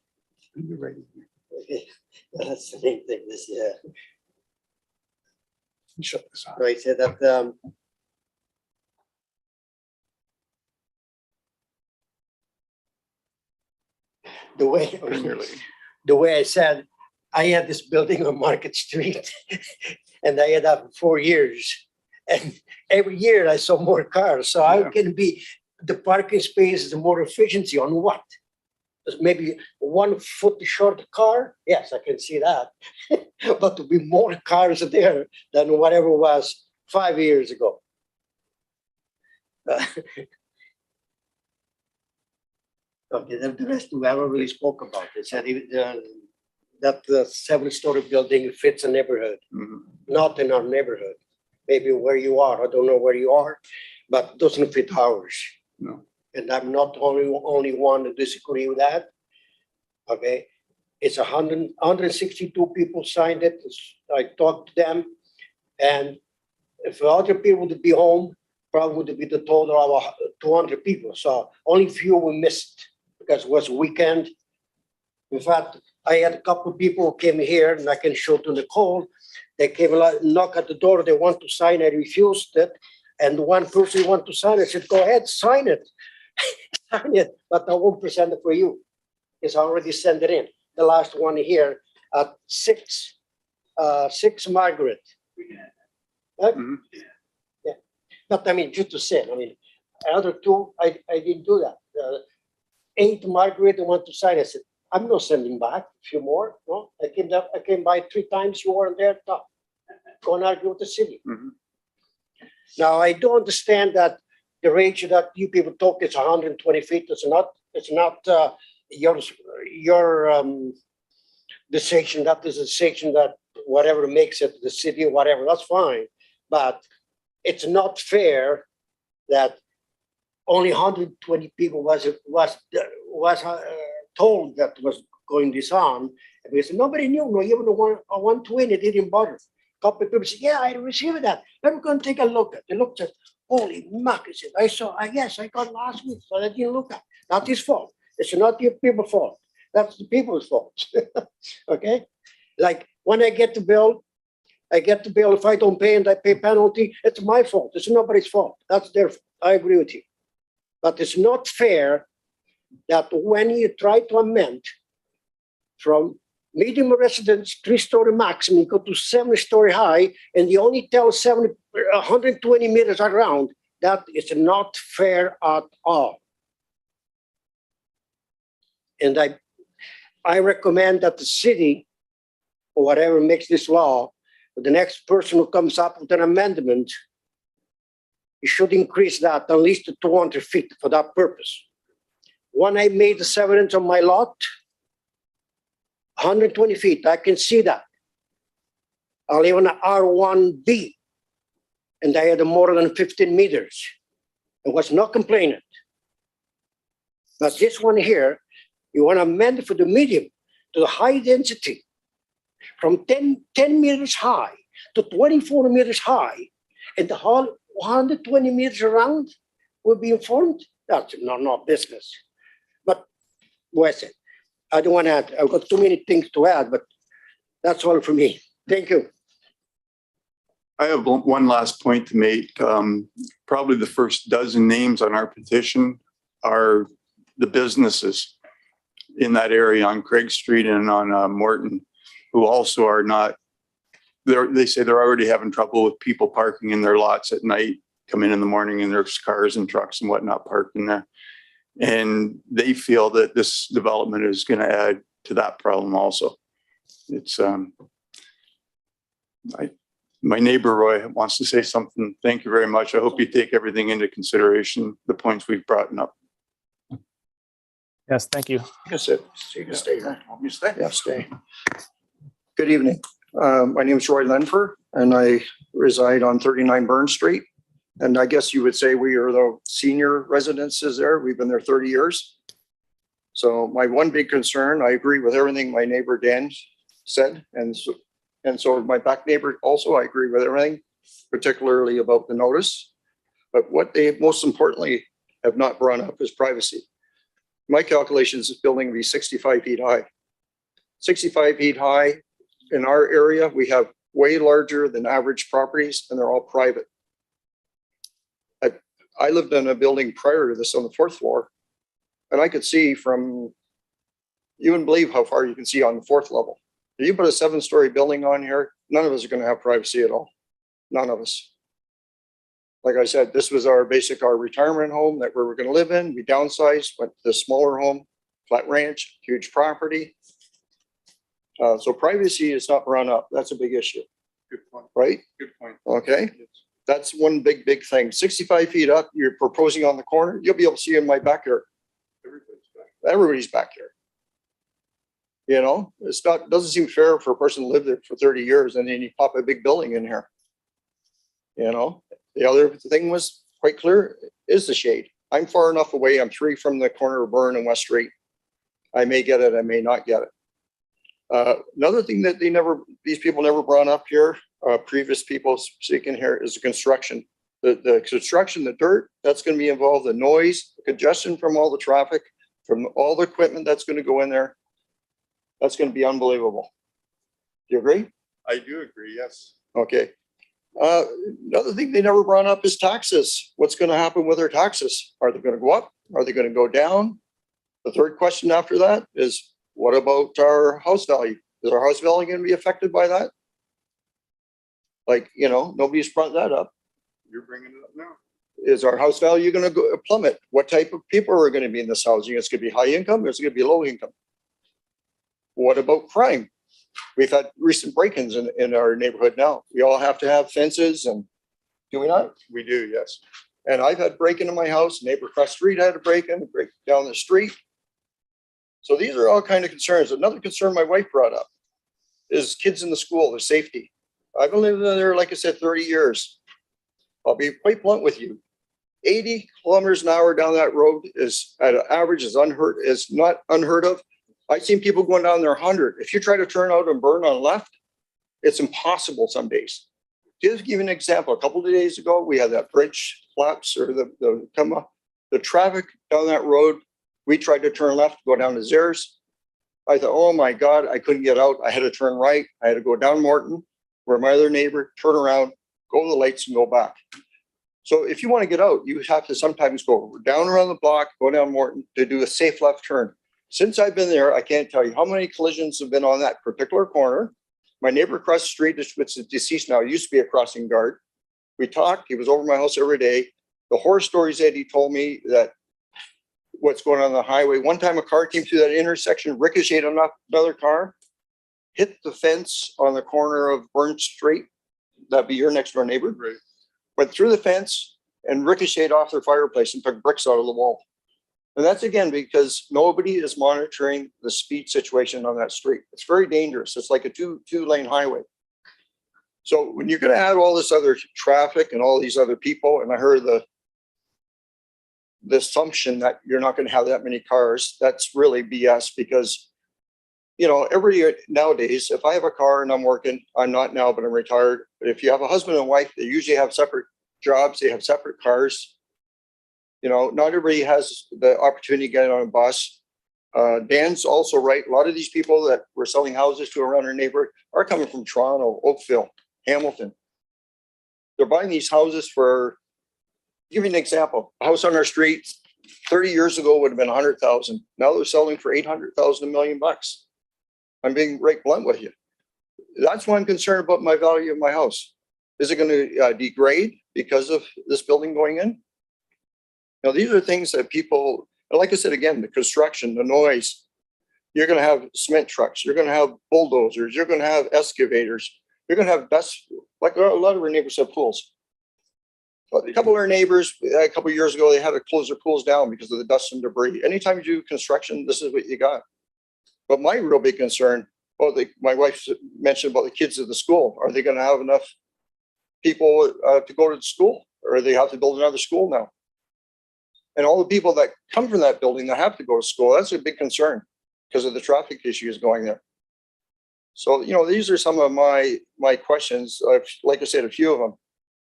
Okay. That's the main thing. This, yeah. Shut this off. Right. So that the way I said, I had this building on Market Street, and I had that for 4 years, and every year I saw more cars. So how can be the parking space is more efficiency on what? There's maybe 1 foot short car. Yes, I can see that, but to be more cars there than whatever was 5 years ago. Okay, the rest we haven't really spoke about. It said that the 7-story building fits a neighborhood, not in our neighborhood. Maybe where you are, I don't know where you are, but it doesn't fit ours. No. And I'm not only one to disagree with that. Okay, it's 162 people signed it. I talked to them, and if other people would be home, probably would be the total of 200 people. So only few we missed because it was a weekend. In fact, I had a couple of people who came here, and I can show to Nicole. They came knock at the door. They want to sign. I refused it, and one person wanted to sign. I said, "Go ahead, sign it, sign it." But I won't present it for you. It's already sent it in. The last one here at 6 Margaret. Yeah, but I mean, just to say, I mean, other 2, I didn't do that. 8 Margaret, I want to sign. I said, I'm not sending back a few more. No, I came by 3 times. You weren't there. No. Go and argue with the city. Now I don't understand that the range that you people talk is 120 feet. It's not your decision. That is a decision that whatever makes it the city or whatever. That's fine, but it's not fair that only 120 people was told that was going this on, because nobody knew. No, even the 120 didn't bother. A couple of people said, "Yeah, I received that. Let me go and take a look at." They looked at, holy muck! I said, yes, I got last week, so I didn't look at. Not his fault. It's not your people's fault. That's the people's fault. Okay, like when I get the bill. If I don't pay and I pay penalty, it's my fault. It's nobody's fault. That's their fault. I agree with you. But it's not fair that when you try to amend from medium residence 3-story maximum, go to 7-story high, and you only tell 120 meters around, that is not fair at all. And I recommend that the city, or whatever makes this law, the next person who comes up with an amendment, you should increase that at least to 200 feet for that purpose. When I made the 7-inch on my lot, 120 feet, I can see that. I live on R1B, and I had more than 15 meters. I was not complaining. But this one here, you want to amend for the medium to the high density, from 10 meters high to 24 meters high, and the whole 120 meters around will be informed. That's not business. But what's it? I don't want to add. I've got too many things to add, but that's all for me. Thank you. I have one last point to make. Probably the first dozen names on our petition are the businesses. in that area on Craig Street and on Morton, who also are not, they say they're already having trouble with people parking in their lots at night, come in the morning and there's cars and trucks and whatnot parked in there. And they feel that this development is going to add to that problem also. It's, my neighbor Roy wants to say something. Thank you very much. I hope you take everything into consideration, the points we've brought up. Yes, thank you. You can sit. You can stay here. You stay? Yeah, stay. Good evening. My name is Roy Lenfer, and I reside on 39 Burn Street. And I guess you would say we are the senior residences there. We've been there 30 years. So my one big concern, I agree with everything my neighbor Dan said. And so my back neighbor also, I agree with everything, particularly about the notice. But what they most importantly have not brought up is privacy. My calculations, this building will be 65 feet high. 65 feet high in our area, we have way larger than average properties, and they're all private. I lived in a building prior to this on the 4th floor, and I could see from, you wouldn't believe how far you can see on the 4th level. If you put a 7-story building on here, none of us are going to have privacy at all. None of us. Like I said, this was our retirement home that we were going to live in. We downsized, went to the smaller home, flat ranch, huge property. So privacy is not run up. That's a big issue. Good point. Right? Good point. Okay. That's one big thing. 65 feet up, you're proposing on the corner, you'll be able to see in my backyard. Everybody's back here. You know, it's not, doesn't seem fair for a person to live there for 30 years and then you pop a big building in here. You know, the other thing was quite clear is the shade. I'm far enough away. I'm 3 from the corner of Burn and West Street. I may get it, I may not get it. Another thing that these people never brought up here, previous people speaking here, is the construction. The construction, the dirt, that's going to be involved, the noise, the congestion from all the traffic, from all the equipment that's going to go in there. That's going to be unbelievable. Do you agree? I do agree, yes. Okay. Another thing they never brought up is taxes. What's going to happen with their taxes? Are they going to go up? Are they going to go down? The third question after that is, what about our house value? Is our house value going to be affected by that? Like, you know, nobody's brought that up. You're bringing it up now. Is our house value going to go plummet? What type of people are going to be in this housing? It's going to be high income or is it going to be low income? What about crime? We've had recent break-ins in our neighborhood now. We all have to have fences, and do we not? We do, yes. And I've had break-in my house. Neighbor across the street had a break down the street. So these are all kind of concerns. Another concern my wife brought up is kids in the school, their safety. I've been living there, like I said, 30 years. I'll be quite blunt with you. 80 kilometers an hour down that road is at an average is not unheard of. I've seen people going down there 100. If you try to turn out and Burn on left, it's impossible some days. Just to give you an example, a couple of days ago, we had that bridge collapse or the traffic down that road. We tried to turn left, go down to Zares. I thought, oh my God, I couldn't get out. I had to turn right. I had to go down Morton, where my other neighbor, turn around, go to the lights and go back. So if you want to get out, you have to sometimes go down around the block, go down Morton to do a safe left turn. Since I've been there, I can't tell you how many collisions have been on that particular corner. My neighbor across the street, which is deceased now, used to be a crossing guard. We talked, he was over my house every day. The horror stories that he told me that what's going on the highway. One time a car came through that intersection, ricocheted on another car, hit the fence on the corner of Burn Street. That'd be your next door neighbor. Right. Went through the fence and ricocheted off their fireplace and took bricks out of the wall. And that's again, because nobody is monitoring the speed situation on that street. It's very dangerous. It's like a two-lane highway. So when you're going to add all this other traffic and all these other people, and I heard the assumption that you're not going to have that many cars, that's really BS because, you know, every nowadays, if I have a car and I'm working, I'm not now, but I'm retired. But if you have a husband and wife, they usually have separate jobs. They have separate cars. You know, not everybody has the opportunity to get on a bus. Dan's also right. A lot of these people that we're selling houses to around our neighborhood are coming from Toronto, Oakville, Hamilton. They're buying these houses for, give you an example, a house on our street, 30 years ago would have been 100,000. Now they're selling for 800,000, $1 million. I'm being right blunt with you. That's why I'm concerned about my value of my house. Is it going to degrade because of this building going in? Now, these are things that people, like I said, again, the construction, the noise, you're going to have cement trucks, you're going to have bulldozers, you're going to have excavators, you're going to have like a lot of our neighbors have pools. But a couple of our neighbors, a couple of years ago, they had to close their pools down because of the dust and debris. Anytime you do construction, this is what you got. But my real big concern, my wife mentioned about the kids at the school. Are they going to have enough people to go to the school, or they have to build another school now? And all the people that come from that building that have to go to school, that's a big concern because of the traffic issues going there. So, these are some of my questions. Like I said, a few of them.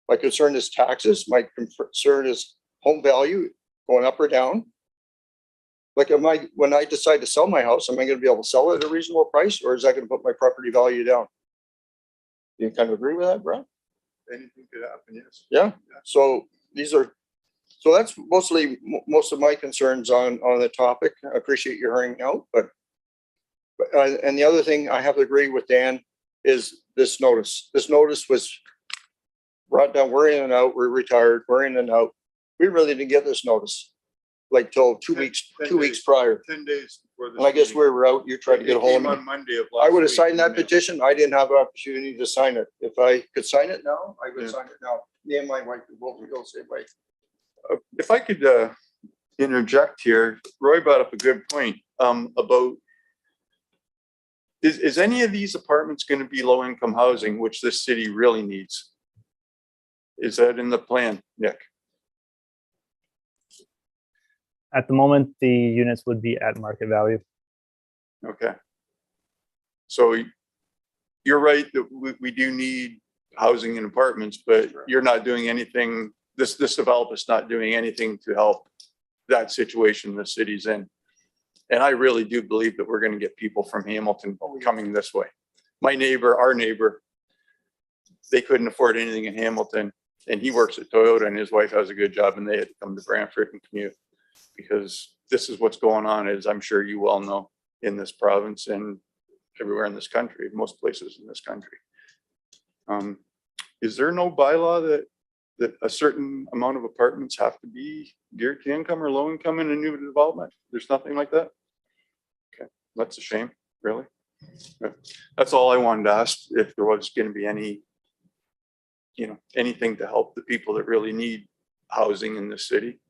My concern is taxes. My concern is home value going up or down. Like, when I decide to sell my house, am I going to be able to sell it at a reasonable price, or is that going to put my property value down? You kind of agree with that, Brad? Anything could happen, yes. Yeah. So that's mostly most of my concerns on the topic. I appreciate you hearing me out, but and the other thing I have to agree with Dan is this notice. This notice was brought down. We're in and out. We're retired. We're in and out. We really didn't get this notice like till 2 weeks, 2 weeks prior. 10 days before this. And I guess we were out. You tried to get a hold of me on Monday of I would have last signed week, that and then- petition. I didn't have an opportunity to sign it. If I could sign it now, I would sign it now. Me and my wife both would go say, wait. If I could interject here, Roy brought up a good point about is any of these apartments going to be low income housing, which this city really needs? Is that in the plan, Nick? At the moment, the units would be at market value. Okay. So you're right that we do need housing and apartments, but you're not doing anything. This developer's not doing anything to help that situation the city's in. And I really do believe that we're going to get people from Hamilton coming this way. Our neighbor, they couldn't afford anything in Hamilton, and he works at Toyota, and his wife has a good job, and they had to come to Brantford and commute because this is what's going on, as I'm sure you well know, in this province and everywhere in this country, most places in this country. Is there no bylaw that a certain amount of apartments have to be geared to income or low income in a new development? There's nothing like that? Okay, that's a shame, really. That's all I wanted to ask, if there was going to be any, anything to help the people that really need housing in the city.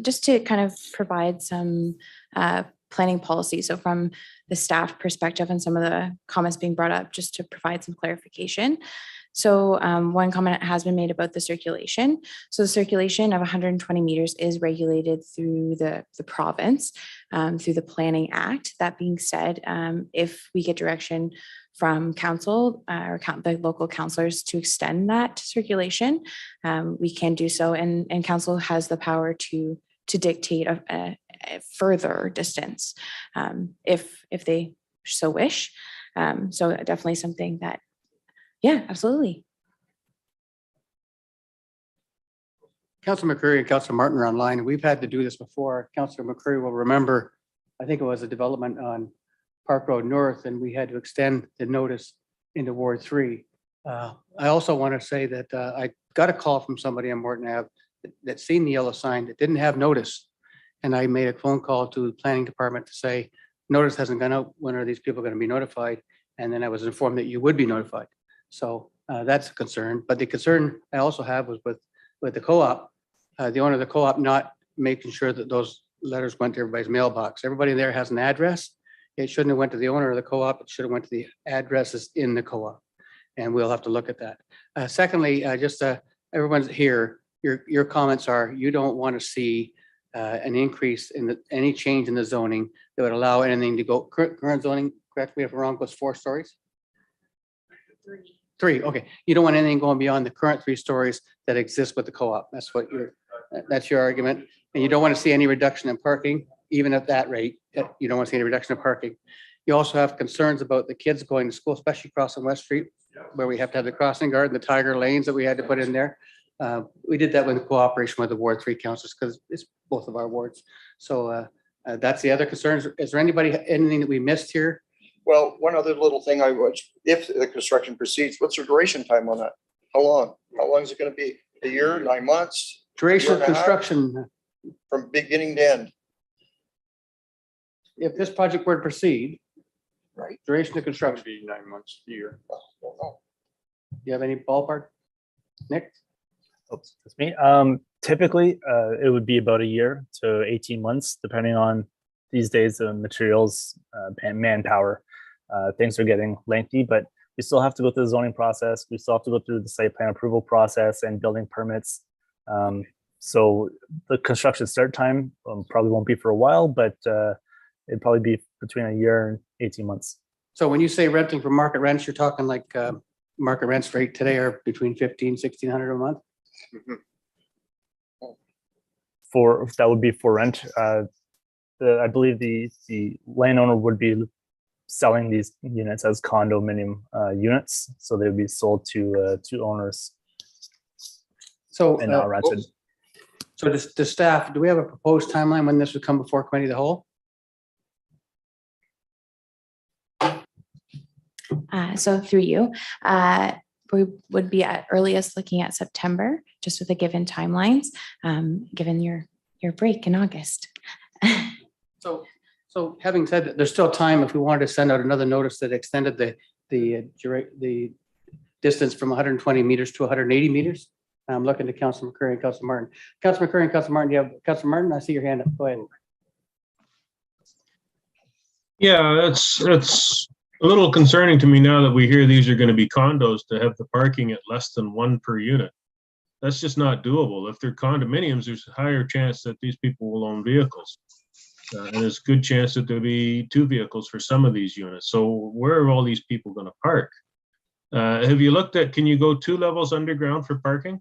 Just to kind of provide some planning policy. So from the staff perspective and some of the comments being brought up, just to provide some clarification. So one comment has been made about the circulation. So the circulation of 120 meters is regulated through the province, through the Planning Act. That being said, if we get direction from council or the local councillors to extend that circulation, we can do so. And council has the power to dictate a further distance if they so wish. So definitely something that, yeah, absolutely. Councilor McCreary and Councilor Martin are online. We've had to do this before. Councilor McCreary will remember, I think it was a development on Park Road North, and we had to extend the notice into Ward 3. I also want to say that I got a call from somebody on Morton Ave that seen the yellow sign that didn't have notice. And I made a phone call to the planning department to say, notice hasn't gone out. When are these people going to be notified? And then I was informed that you would be notified. So that's a concern. But the concern I also have was with the co-op, the owner of the co-op not making sure that those letters went to everybody's mailbox. Everybody there has an address. It shouldn't have went to the owner of the co-op. It should have went to the addresses in the co-op. And we'll have to look at that. Secondly, everyone's here. Your comments are you don't want to see an increase in any change in the zoning that would allow anything to go. Current zoning, correct me if I'm wrong, goes 4 stories? 3. Okay. You don't want anything going beyond the current 3 stories that exist with the co-op. That's your argument. And you don't want to see any reduction in parking, even at that rate. You don't want to see any reduction in parking. You also have concerns about the kids going to school, especially crossing West Street, where we have to have the crossing guard and the tiger lanes that we had to put in there. We did that with cooperation with the Ward 3 councillors because it's both of our wards. So that's the other concerns. Is there anything that we missed here? Well, one other little thing if the construction proceeds, what's the duration time on that? How long? How long is it going to be? A year, 9 months? Duration of Year and a half? construction, From beginning to end? if this project were to proceed, Right. duration of It's construction, gonna be 9 months, a year. Well, I don't know. do you have any ballpark? Nick? Oops, that's me. Typically, it would be about a year to 18 months, depending on these days the materials, manpower. Things are getting lengthy, but we still have to go through the zoning process. We still have to go through the site plan approval process and building permits. So the construction start time probably won't be for a while, but it'd probably be between a year and 18 months. So when you say renting for market rents, you're talking like market rents rate today are between 1,500, 1,600 a month? That would be for rent. I believe the landowner would be selling these units as condominium units, so they would be sold to owners So, and not rented. so the staff, do we have a proposed timeline when this would come before committee of the whole? So through you, we would be at earliest looking at September, just with the given timelines, given your break in August. So having said that, there's still time if we wanted to send out another notice that extended the distance from 120 meters to 180 meters. I'm looking to Councilor McCurry and Councilor Martin. Councilor McCurry and Councilor Martin, do you have Councilor Martin? I see your hand up. Go ahead. Yeah, it's a little concerning to me now that we hear these are going to be condos to have the parking at less than 1 per unit. That's just not doable. If they're condominiums, there's a higher chance that these people will own vehicles. And there's a good chance that there'll be 2 vehicles for some of these units. So where are all these people going to park? Have you looked at, can you go 2 levels underground for parking?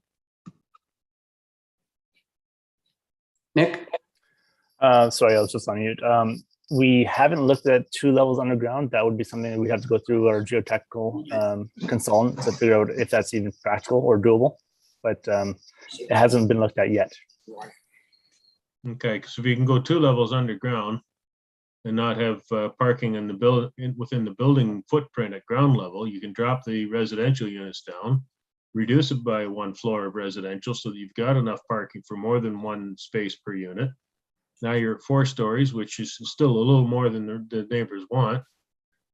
Nick? Sorry, I was just on mute. We haven't looked at 2 levels underground. That would be something that we'd have to go through our geotechnical consultant to figure out if that's even practical or doable. But it hasn't been looked at yet. Okay, because if you can go 2 levels underground and not have parking in the within the building footprint at ground level, you can drop the residential units down, reduce it by 1 floor of residential so that you've got enough parking for more than 1 space per unit. Now you're at 4 stories, which is still a little more than the neighbors want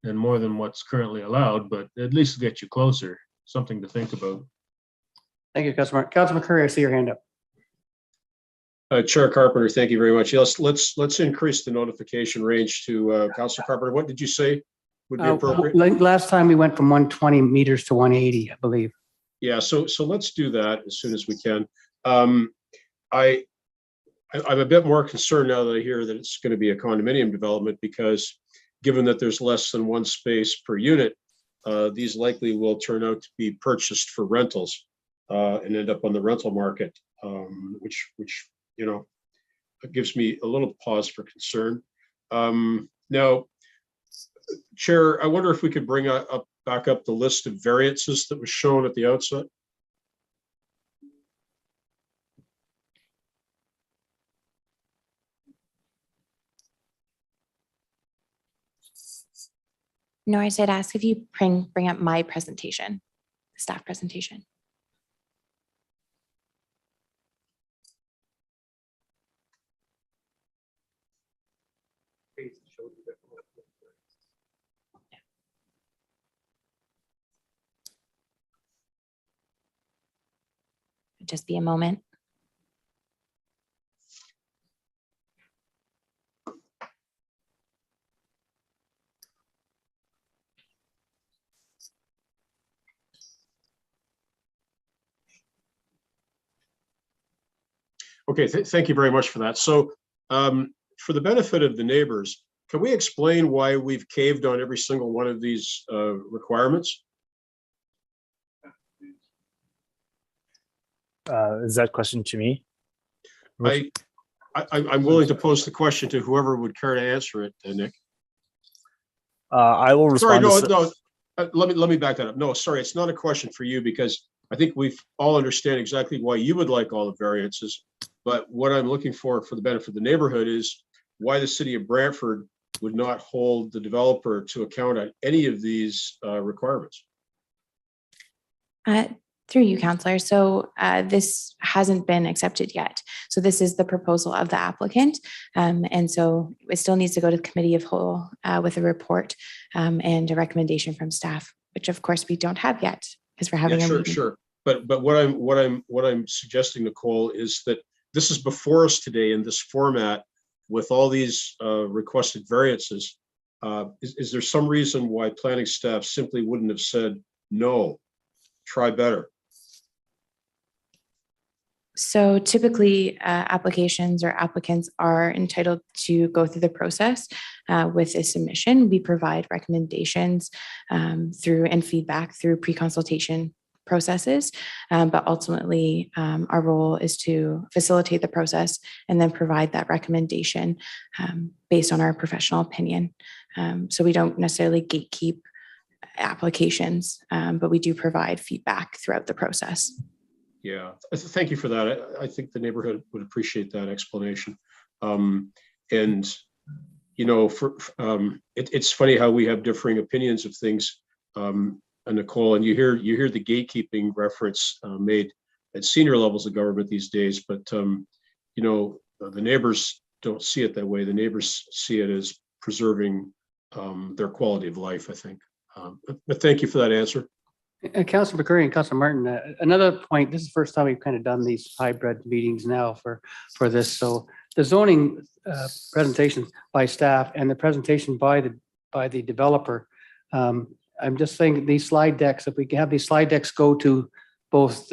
and more than what's currently allowed, but at least get you closer. Something to think about. Thank you, Councilor Martin. Councilor McCurry, I see your hand up. Chair Carpenter, thank you very much. Yes, let's increase the notification range to Councilor Carpenter. What did you say would be appropriate? Last time we went from 120 meters to 180, I believe. Yeah, so let's do that as soon as we can. I'm a bit more concerned now that I hear that it's going to be a condominium development, because given that there's less than 1 space per unit, these likely will turn out to be purchased for rentals and end up on the rental market, which you know, it gives me a little pause for concern. Now, Chair, I wonder if we could bring back up the list of variances that was shown at the outset. No, I said ask if you bring up my presentation, staff presentation. Just be a moment. Okay, thank you very much for that. So for the benefit of the neighbors, can we explain why we've caved on every single one of these requirements? Is that question to me? I'm willing to pose the question to whoever would care to answer it, Nick. I will respond. Sorry, no. Let me back that up. No, sorry, it's not a question for you, because I think we all understand exactly why you would like all the variances. But what I'm looking for the benefit of the neighborhood is why the city of Brantford would not hold the developer to account on any of these requirements. Through you, Counselor. So this hasn't been accepted yet. So this is the proposal of the applicant. And so it still needs to go to the committee of whole with a report and a recommendation from staff, which of course we don't have yet because we're having a meeting. Sure. But what I'm suggesting, Nicole, is that this is before us today in this format with all these requested variances. Is there some reason why planning staff simply wouldn't have said, no, try better? So typically applications or applicants are entitled to go through the process with a submission. We provide recommendations through and feedback through pre-consultation processes, but ultimately our role is to facilitate the process and then provide that recommendation based on our professional opinion. So we don't necessarily gatekeep applications, but we do provide feedback throughout the process. Yeah, thank you for that. I think the neighborhood would appreciate that explanation. And you know, it's funny how we have differing opinions of things. Nicole, and you hear the gatekeeping reference made at senior levels of government these days, but you know, the neighbors don't see it that way. The neighbors see it as preserving their quality of life, I think. But thank you for that answer. Councilor McCurry and Councilor Martin, another point, this is the first time we've kind of done these hybrid meetings now for this. So the zoning presentation by staff and the presentation by the developer, I'm just saying these slide decks, if we can have these slide decks go to both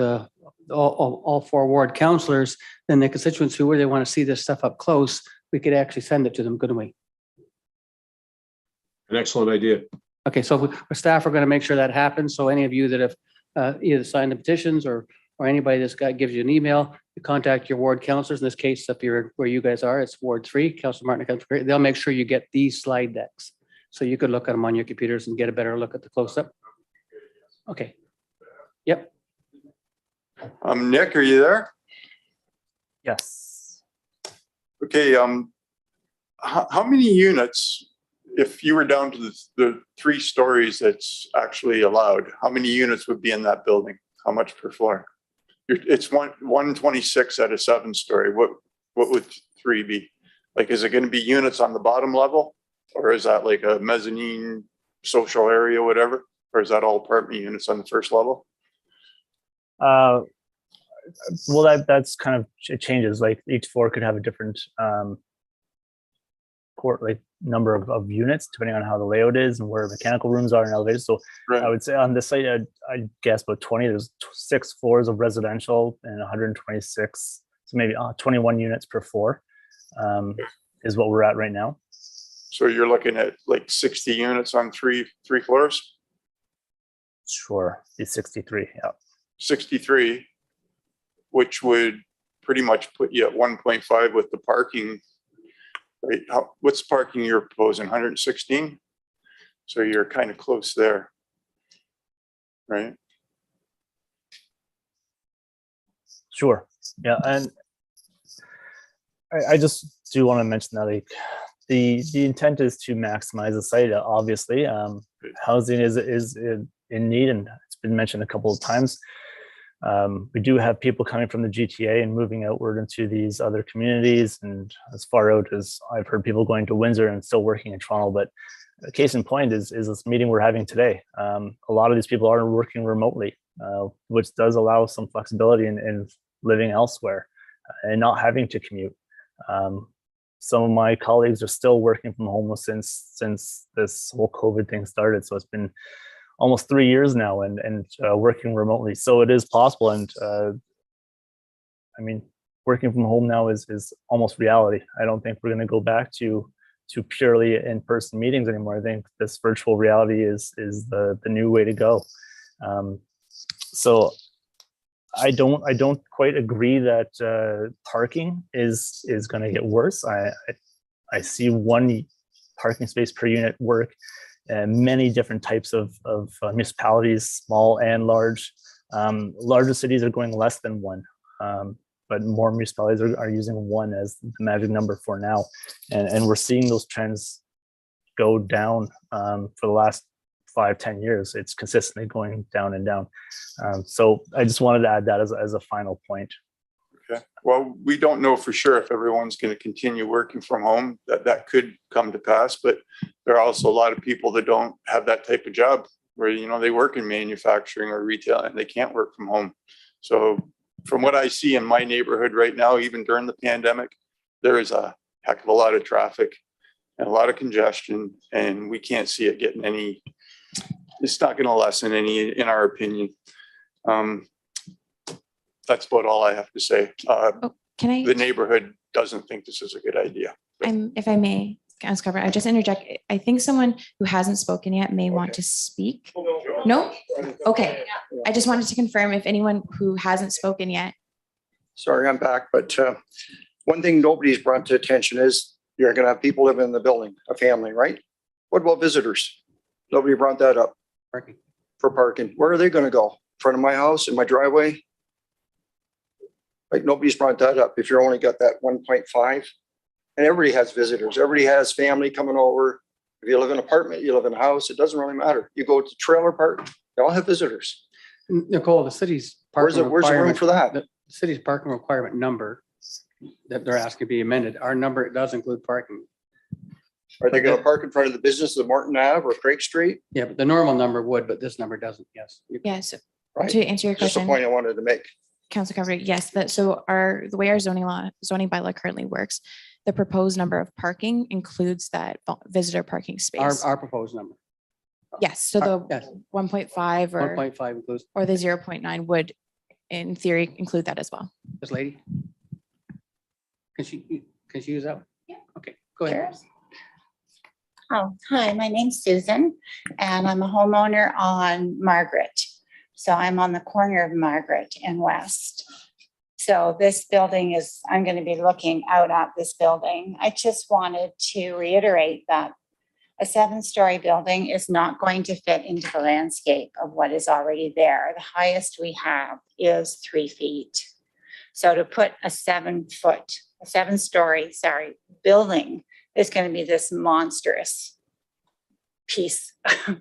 all four ward councillors, then the constituents who really want to see this stuff up close, we could actually send it to them, couldn't we? An excellent idea. Okay, so our staff are going to make sure that happens. So any of you that have either signed the petitions or anybody that's gives you an email, you contact your ward councillors. In this case, if you're where you guys are, it's Ward 3, Councilor Martin, Councilor Perry. They'll make sure you get these slide decks. So you could look at them on your computers and get a better look at the close-up. Okay. Yep. Nick, are you there? Yes. Okay. How many units, if you were down to the 3 stories that's actually allowed, how many units would be in that building? How much per floor? It's 126 at a 7-story. What would 3 be? Like, is it going to be units on the bottom level? Or is that like a mezzanine social area, whatever? Or is that all apartment units on the first level? Well, that's kind of, it changes. Like each floor could have a different number of units depending on how the layout is and where mechanical rooms are and elevators. So right. I would say on this site, I'd guess about 20. There's 6 floors of residential and 126, so maybe 21 units per floor is what we're at right now. So you're looking at like 60 units on three floors? Sure, it's 63, yeah. 63, which would pretty much put you at 1.5 with the parking, right? What's the parking you're proposing, 116? So you're kind of close there, right? Sure, yeah, and I just do want to mention that, like, the intent is to maximize the site. Obviously, housing is in need, and it's been mentioned a couple of times. We do have people coming from the GTA and moving outward into these other communities, and as far out as I've heard people going to Windsor and still working in Toronto. But a case in point is this meeting we're having today. A lot of these people are working remotely, which does allow some flexibility in living elsewhere and not having to commute. Some of my colleagues are still working from home since this whole COVID thing started. So it's been almost 3 years now and working remotely. So it is possible. And I mean, working from home now is almost reality. I don't think we're going to go back to purely in-person meetings anymore. I think this virtual reality is the new way to go. So I don't quite agree that parking is going to get worse. I see 1 parking space per unit work. Many different types of municipalities, small and large, Larger cities are going less than one, but more municipalities are using one as the magic number for now. And we're seeing those trends go down for the last 5-10 years. It's consistently going down and down. So I just wanted to add that as a final point. Okay. Well, we don't know for sure if everyone's going to continue working from home. That could come to pass, but there are also a lot of people that don't have that type of job where, you know, they work in manufacturing or retail and they can't work from home. So from what I see in my neighborhood right now, even during the pandemic, there is a heck of a lot of traffic and a lot of congestion, and we can't see it getting any, it's not going to lessen any, in our opinion. That's about all I have to say. Can I? The neighborhood doesn't think this is a good idea. If I may, Councilor Carpenter, I just interject. I think someone who hasn't spoken yet may want to speak. No? Okay. I just wanted to confirm if anyone who hasn't spoken yet. Sorry, I'm back, but one thing nobody's brought to attention is you're gonna have people living in the building, a family, right? What about visitors? Nobody brought that up. Parking. For parking. Where are they gonna go? In front of my house, in my driveway? Like, nobody's brought that up. If you're only got that 1.5, and everybody has visitors, everybody has family coming over. If you live in an apartment, you live in a house, it doesn't really matter. You go to trailer park, they all have visitors. Nicole, the city's Where's parking the room requirement, for that? the city's parking requirement number that they're asking to be amended, our number does include parking. Are they gonna park in front of the business of Morton Ave or Craig Street? Yeah, but the normal number would, but this number doesn't, yes. Yeah, so Right. to answer your Just the question, point I wanted to make. Councilor Carpenter, yes, so the way our zoning bylaw currently works, the proposed number of parking includes that visitor parking space. Our proposed number, Yes, so the yes. 1.5 1.5 includes or the 0.9 would in theory include that as well. this lady. Can she use that one? Yeah. Okay, go ahead. Sure. Oh, hi, my name's Susan, and I'm a homeowner on Margaret. So I'm on the corner of Margaret and West. So this building is, I'm going to be looking out at this building. I just wanted to reiterate that a 7-story building is not going to fit into the landscape of what is already there. The highest we have is 3 feet. So to put a 7-story, building is going to be this monstrous piece.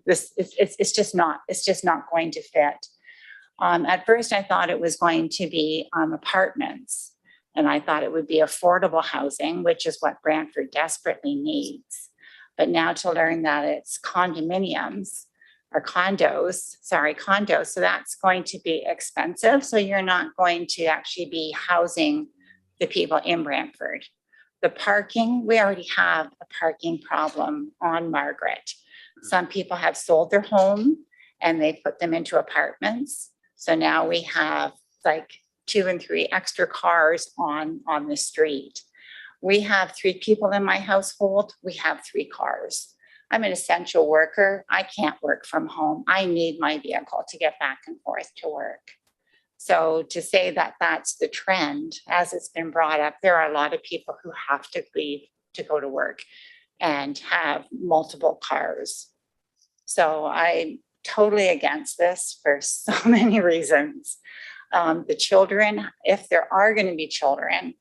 It's just not going to fit. At first I thought it was going to be apartments, and I thought it would be affordable housing, which is what Brantford desperately needs. But now to learn that it's condominiums or condos. So that's going to be expensive. So you're not going to actually be housing the people in Brantford. The parking, we already have a parking problem on Margaret. Some people have sold their home and they put them into apartments. So now we have like 2 and 3 extra cars on the street. We have 3 people in my household. We have 3 cars. I'm an essential worker. I can't work from home. I need my vehicle to get back and forth to work. So to say that that's the trend, as it's been brought up, there are a lot of people who have to leave to go to work and have multiple cars. So I'm totally against this for so many reasons. The children, if there are going to be children,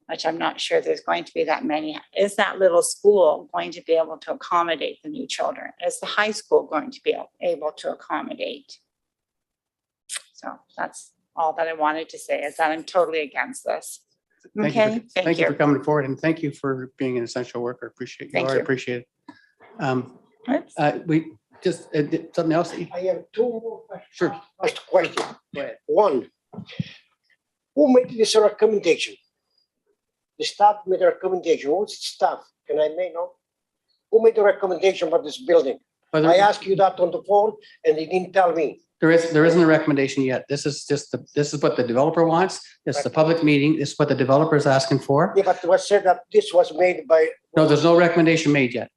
which I'm not sure there's going to be that many, is that little school going to be able to accommodate the new children? Is the high school going to be able to accommodate? So that's all that I wanted to say, is that I'm totally against this. Okay, Thank you for coming forward, and thank you for being an essential worker. Appreciate you. Thank I you. appreciate it. We just something else. I have 2 more questions. Sure. First question. Go ahead. One, who made this recommendation? The staff made a recommendation. What's the staff? Can I know? Who made the recommendation for this building? I asked you that on the phone and they didn't tell me. There isn't a recommendation yet. This is what the developer wants. This is a public meeting. This is what the developer is asking for. Yeah, but it was said that this was made by. No, there's no recommendation made yet.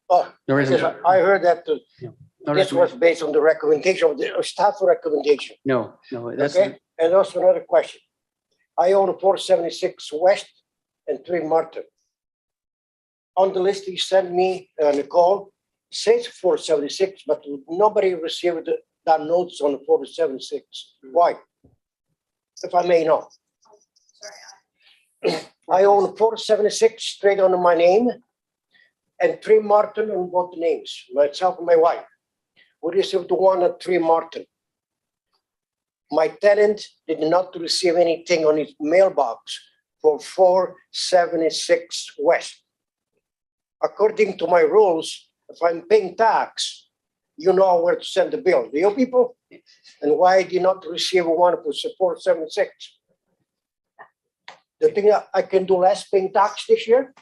Oh, There isn't. because I heard that No this was recommendation. based on the recommendation of the staff recommendation. No, that's, Okay, and also another question. I own 476 West and 3 Martin. On the list you sent me, Nicole, says 476, but nobody received that notes on the 476? Why? If I may know. I own 476 straight under my name and 3 Martin on both names, myself and my wife. We received the one at 3 Martin. My tenant did not receive anything on his mailbox for 476 West. According to my rules, if I'm paying tax, you know where to send the bill. Do you people? And why did you not receive one for 476? Do you think I can do less paying tax this year?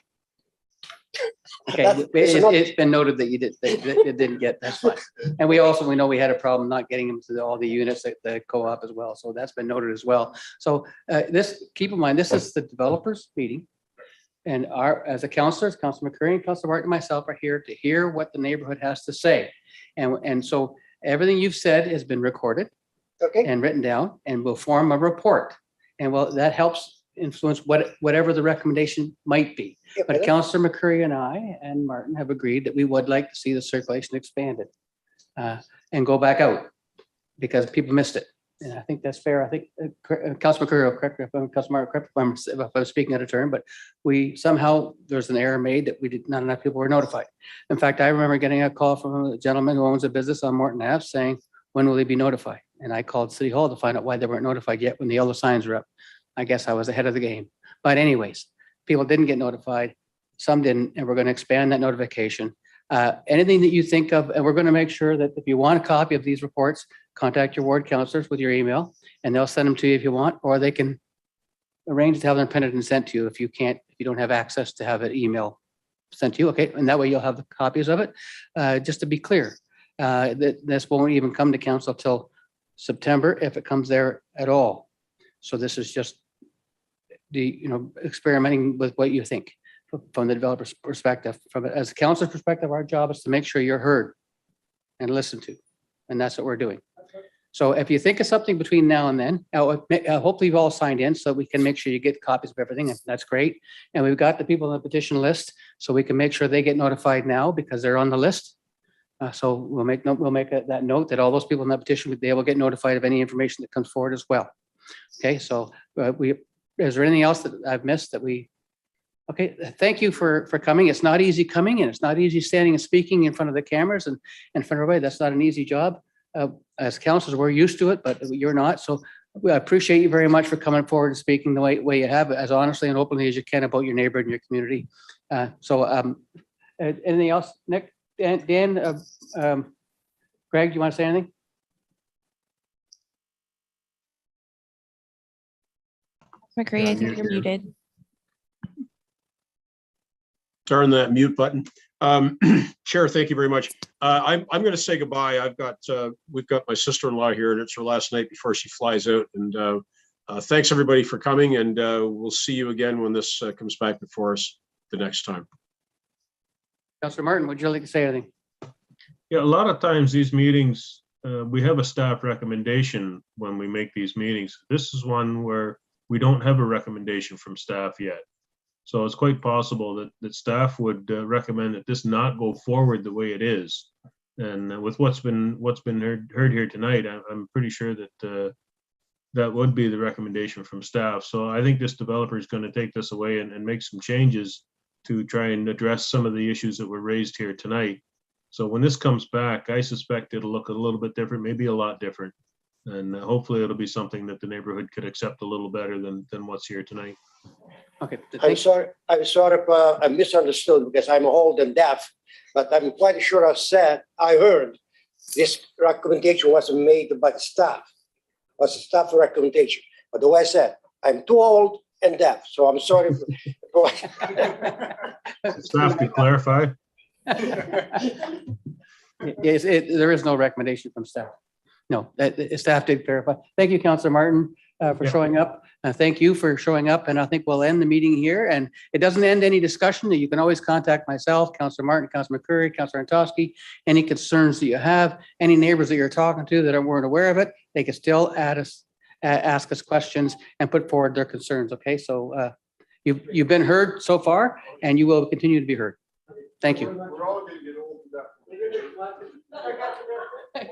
Okay, It's not- it's been noted that you didn't get, that's fine. And we know we had a problem not getting them to all the units at the co-op as well. So that's been noted as well. So keep in mind, this is the developers meeting. And as a counselors, Councilor McCurry and Councilor Martin and myself are here to hear what the neighborhood has to say. And so everything you've said has been recorded and written down and will form a report. And that helps influence whatever the recommendation might be. But Councilor McCurry and I and Martin have agreed that we would like to see the circulation expanded and go back out because people missed it. And I think that's fair. I think Councilor McCurry will correct me Councilor Martin, correct me if I'm speaking out of turn, but there's an error made that not enough people were notified. In fact, I remember getting a call from a gentleman who owns a business on Morton Ave saying, when will they be notified? And I called City Hall to find out why they weren't notified yet when the yellow signs were up. I guess I was ahead of the game. But anyways, people didn't get notified. Some didn't, and we're going to expand that notification. Anything that you think of, and we're going to make sure that if you want a copy of these reports, contact your ward councilors with your email, and they'll send them to you if you want, or they can arrange to have them printed and sent to you if you don't have access to have an email sent to you. Okay, and that way you'll have the copies of it. Just to be clear, this won't even come to council till September if it comes there at all. So this is just experimenting with what you think from the developer's perspective. As a council's perspective, our job is to make sure you're heard and listened to, and that's what we're doing. So if you think of something between now and then, hopefully you've all signed in so we can make sure you get copies of everything, and that's great. And we've got the people on the petition list, so we can make sure they get notified now because they're on the list. So we'll make that note that all those people in that petition, they will get notified of any information that comes forward as well. Okay, so is there anything else that I've missed that we? Okay, thank you for coming. It's not easy coming and it's not easy standing and speaking in front of the cameras and in front of everybody. That's not an easy job. As councilors, we're used to it, but you're not. So I appreciate you very much for coming forward and speaking the way you have, as honestly and openly as you can about your neighborhood and your community. Anything else, Nick, Dan, Greg, do you want to say anything? McCurry, I think you're muted. Turn that mute button. Chair, thank you very much. I'm going to say goodbye. We've got my sister-in-law here, and it's her last night before she flies out. And thanks everybody for coming, and we'll see you again when this comes back before us the next time. Councilor Martin, would you like to say anything? Yeah, a lot of times these meetings, we have a staff recommendation when we make these meetings. This is one where we don't have a recommendation from staff yet. So it's quite possible that staff would recommend that this not go forward the way it is. And with what's been heard here tonight, I'm pretty sure that that would be the recommendation from staff. So I think this developer is going to take this away and make some changes to try and address some of the issues that were raised here tonight. So when this comes back, I suspect it'll look a little bit different, maybe a lot different. And hopefully it'll be something that the neighborhood could accept a little better than what's here tonight. Okay. I'm sorry if I misunderstood because I'm old and deaf, but I'm quite sure I heard this recommendation wasn't made by the staff. It was a staff recommendation. But the way I said, I'm too old and deaf, so I'm sorry. Staff could clarify. Yes, there is no recommendation from staff. No, staff did clarify. Thank you, Councilor Martin, for showing up. Thank you for showing up. And I think we'll end the meeting here. And it doesn't end any discussion. You can always contact myself, Councilor Martin, Councilor McCurry, Councilor Antosky, any concerns that you have, any neighbors that you're talking to that weren't aware of it, they can still ask us questions and put forward their concerns. Okay, so you've been heard so far and you will continue to be heard. Thank you. We're all going to get old and deaf.